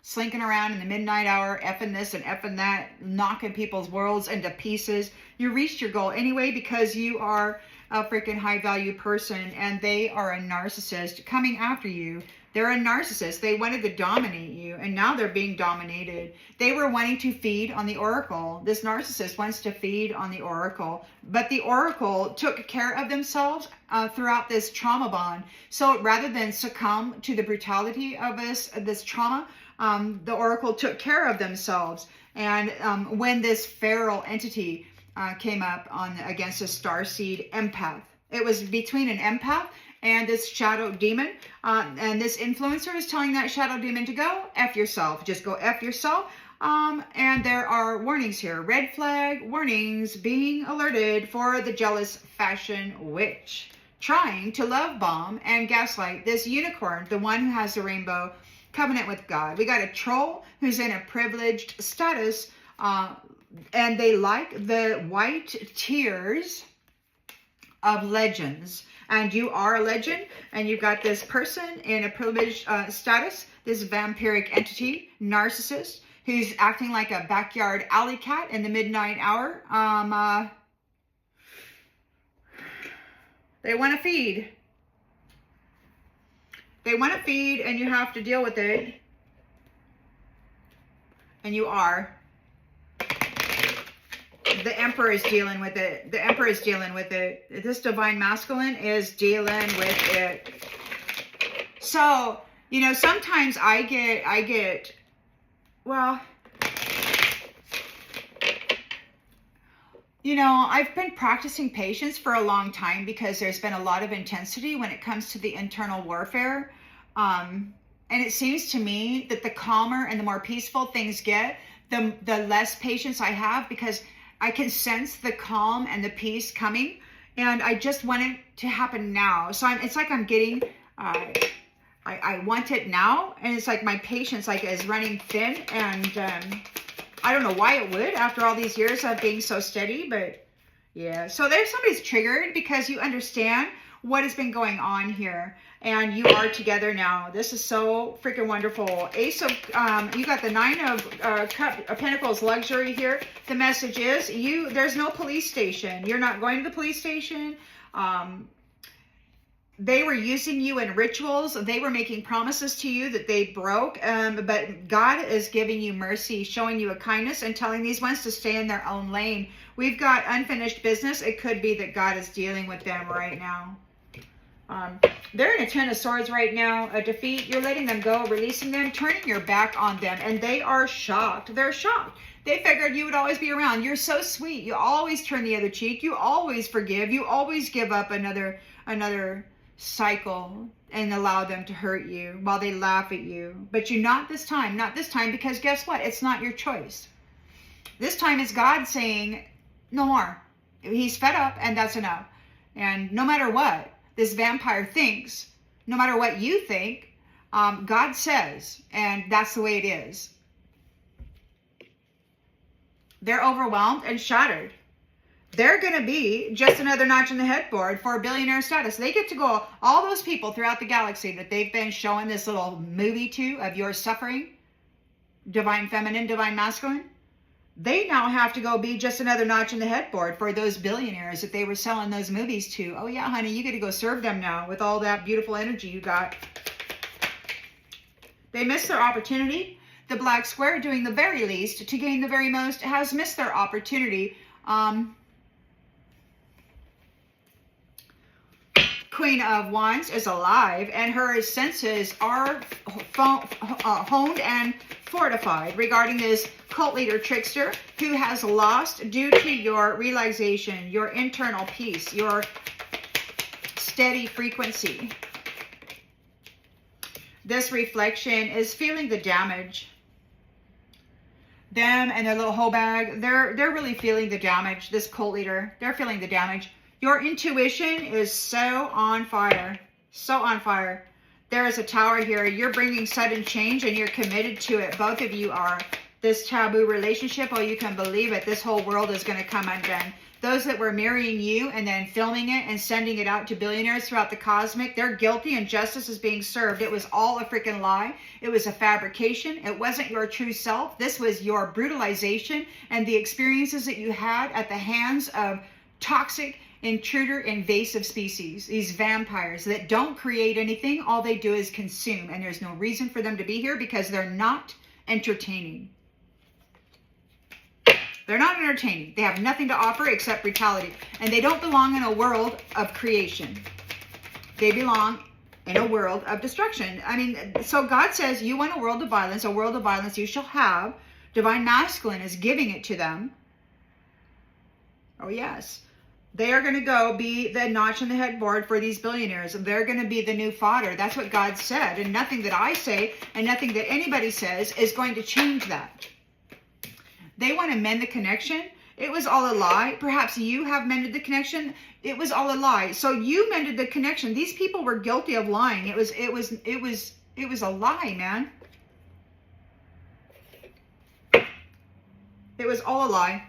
Slinking around in the midnight hour, effing this and effing that, knocking people's worlds into pieces. You reached your goal anyway because you are a freaking high value person and they are a narcissist coming after you. They're a narcissist. They wanted to dominate you, and now they're being dominated. They were wanting to feed on the oracle. This narcissist wants to feed on the oracle, but the oracle took care of themselves throughout this trauma bond. So rather than succumb to the brutality of this trauma, the oracle took care of themselves. And when this feral entity came up against a starseed empath, it was between an empath and this shadow demon, and this influencer is telling that shadow demon to go F yourself. Just go F yourself. And there are warnings here. Red flag warnings being alerted for the jealous fashion witch. Trying to love bomb and gaslight this unicorn, the one who has the rainbow covenant with God. We got a troll who's in a privileged status, and they like the white tears of legends. And you are a legend, and you've got this person in a privileged status, this vampiric entity, narcissist, who's acting like a backyard alley cat in the midnight hour. They want to feed. They want to feed, and you have to deal with it. And you are. The emperor is dealing with it. The emperor is dealing with it. This divine masculine is dealing with it. So, you know, sometimes I get, well, you know, I've been practicing patience for a long time because there's been a lot of intensity when it comes to the internal warfare. And it seems to me that the calmer and the more peaceful things get, the less patience I have, because I can sense the calm and the peace coming, and I just want it to happen now. So it's like I'm getting, I want it now, and it's like my patience is running thin, and I don't know why it would after all these years of being so steady, but yeah. So there's somebody's triggered because you understand what has been going on here, and you are together now. This is so freaking wonderful. Ace of, you got the Nine of Pentacles luxury here. The message is, there's no police station. You're not going to the police station. They were using you in rituals. They were making promises to you that they broke. But God is giving you mercy, showing you a kindness, and telling these ones to stay in their own lane. We've got unfinished business. It could be that God is dealing with them right now. They're in a 10 of Swords right now, a defeat. You're letting them go, releasing them, turning your back on them, and they are shocked. They're shocked. They figured you would always be around. You're so sweet. You always turn the other cheek. You always forgive. You always give up another cycle and allow them to hurt you while they laugh at you. But you not this time, because guess what? It's not your choice. This time it's God saying, no more. He's fed up, and that's enough. And no matter what this vampire thinks, no matter what you think, God says, and that's the way it is. They're overwhelmed and shattered. They're going to be just another notch in the headboard for billionaire status. They get to go, all those people throughout the galaxy that they've been showing this little movie to of your suffering, divine feminine, divine masculine, they now have to go be just another notch in the headboard for those billionaires that they were selling those movies to. Oh yeah, honey, you get to go serve them now with all that beautiful energy you got. They missed their opportunity. The black square, doing the very least to gain the very most, has missed their opportunity. Queen of Wands is alive, and her senses are honed and fortified regarding this cult leader trickster who has lost due to your realization, your internal peace, your steady frequency. This reflection is feeling the damage. Them and their little hoe bag, they're really feeling the damage. This cult leader, they're feeling the damage. Your intuition is so on fire. So on fire. There is a tower here. You're bringing sudden change and you're committed to it. Both of you are. This taboo relationship, oh, you can believe it. This whole world is going to come undone. Those that were marrying you and then filming it and sending it out to billionaires throughout the cosmic, they're guilty and justice is being served. It was all a freaking lie. It was a fabrication. It wasn't your true self. This was your brutalization and the experiences that you had at the hands of toxic, intruder, invasive species. These vampires that don't create anything. All they do is consume. And there's no reason for them to be here because they're not entertaining. They're not entertaining. They have nothing to offer except brutality. And they don't belong in a world of creation. They belong in a world of destruction. I mean, so God says, you want a world of violence you shall have. Divine masculine is giving it to them. Oh, yes. They are going to go be the notch in the headboard for these billionaires. They're going to be the new fodder. That's what God said. And nothing that I say and nothing that anybody says is going to change that. They want to mend the connection. It was all a lie. Perhaps you have mended the connection. It was all a lie. So you mended the connection. These people were guilty of lying. It was a lie, man. It was all a lie.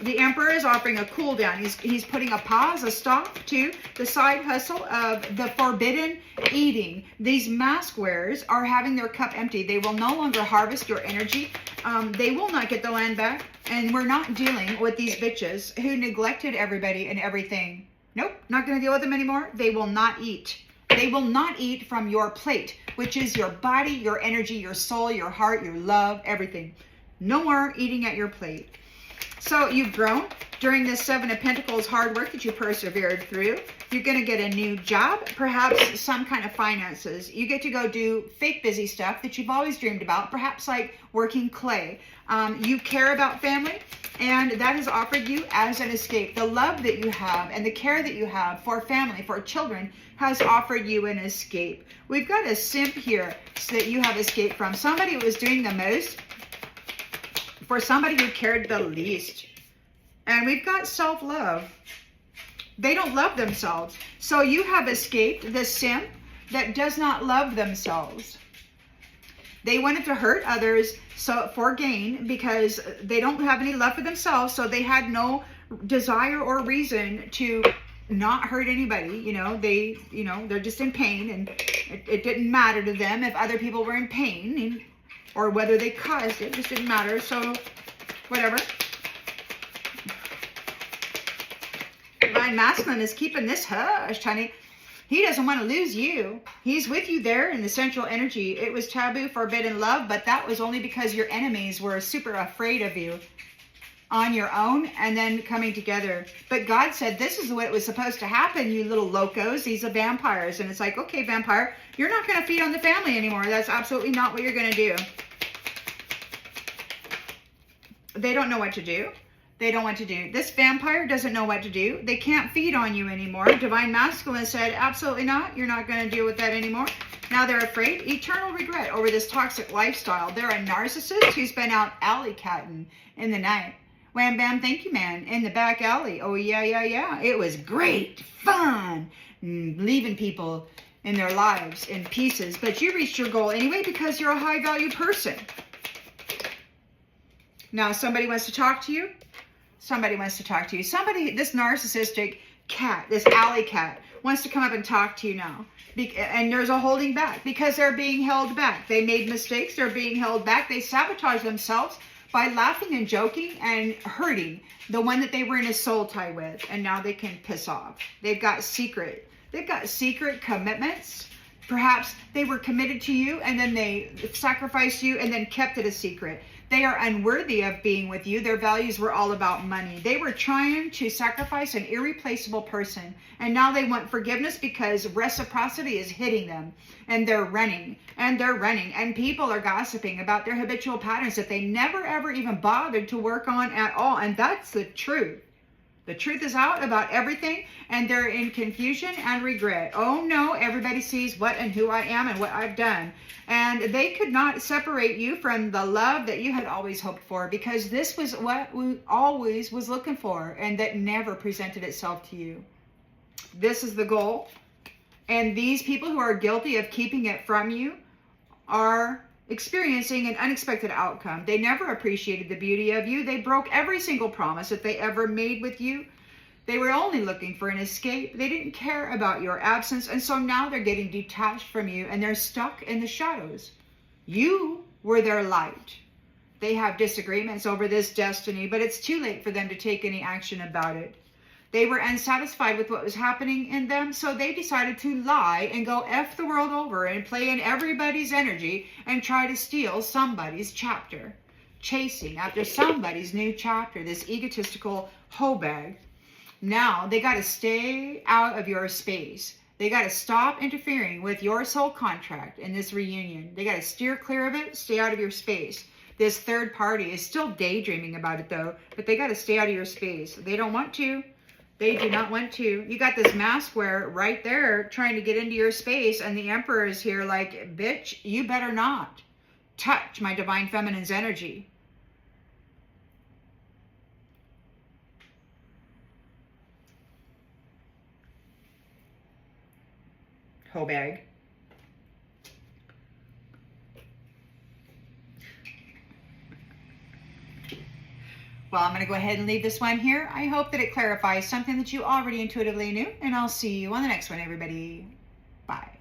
The Emperor is offering a cool down. He's putting a pause, a stop to the side hustle of the forbidden eating. These mask wearers are having their cup empty. They will no longer harvest your energy. They will not get the land back. And we're not dealing with these bitches who neglected everybody and everything. Nope, not going to deal with them anymore. They will not eat. They will not eat from your plate, which is your body, your energy, your soul, your heart, your love, everything. No more eating at your plate. So you've grown during this Seven of Pentacles hard work that you persevered through. You're going to get a new job, perhaps some kind of finances. You get to go do fake busy stuff that you've always dreamed about, perhaps like working clay. You care about family, and that is offered you as an escape. The love that you have and the care that you have for family, for children, has offered you an escape. We've got a simp here that you have escaped from. Somebody who was doing the most for somebody who cared the least. And we've got self-love. They don't love themselves. So you have escaped the simp that does not love themselves. They wanted to hurt others for gain because they don't have any love for themselves. So they had no desire or reason to not hurt anybody. They're just in pain, and it didn't matter to them if other people were in pain or whether they caused it. Just didn't matter. So whatever. Divine Divine Masculine is keeping this hush, honey. He doesn't want to lose you. He's with you there in the central energy. It was taboo, forbidden love, but that was only because your enemies were super afraid of you on your own and then coming together. But God said, this is the way it was supposed to happen, you little locos. These are vampires. And it's like, okay, vampire, you're not going to feed on the family anymore. That's absolutely not what you're going to do. They don't know what to do. They don't want to do. This vampire doesn't know what to do. They can't feed on you anymore. Divine Masculine said, absolutely not. You're not going to deal with that anymore. Now they're afraid. Eternal regret over this toxic lifestyle. They're a narcissist who's been out alley-catting in the night. Wham, bam, thank you, man. In the back alley. Oh, yeah, yeah, yeah. It was great fun. Leaving people in their lives in pieces. But you reached your goal anyway because you're a high-value person. Now somebody wants to talk to you. Somebody wants to talk to you. Somebody, this narcissistic cat, this alley cat, wants to come up and talk to you now. And there's a holding back because they're being held back. They made mistakes. They're being held back. They sabotage themselves by laughing and joking and hurting the one that they were in a soul tie with. And now they can piss off. They've got secret commitments. Perhaps they were committed to you and then they sacrificed you and then kept it a secret. They are unworthy of being with you. Their values were all about money. They were trying to sacrifice an irreplaceable person. And now they want forgiveness because reciprocity is hitting them. And they're running. And they're running. And people are gossiping about their habitual patterns that they never ever even bothered to work on at all. And that's the truth. The truth is out about everything, and they're in confusion and regret. Oh no, everybody sees what and who I am and what I've done. And they could not separate you from the love that you had always hoped for, because this was what we always was looking for, and that never presented itself to you. This is the goal. And these people who are guilty of keeping it from you are experiencing an unexpected outcome. They never appreciated the beauty of you. They broke every single promise that they ever made with you. They were only looking for an escape. They didn't care about your absence. And so now they're getting detached from you and they're stuck in the shadows. You were their light. They have disagreements over this destiny, but it's too late for them to take any action about it. They were unsatisfied with what was happening in them, so they decided to lie and go F the world over and play in everybody's energy and try to steal somebody's chapter. Chasing after somebody's new chapter, this egotistical hoe bag. Now, they got to stay out of your space. They got to stop interfering with your soul contract in this reunion. They got to steer clear of it, stay out of your space. This third party is still daydreaming about it, though, but they got to stay out of your space. They don't want to. They do not want to. You got this mask wearer right there trying to get into your space, and the Emperor is here like, bitch, you better not touch my Divine Feminine's energy. Hoe bag. Well, I'm going to go ahead and leave this one here. I hope that it clarifies something that you already intuitively knew, and I'll see you on the next one, everybody. Bye.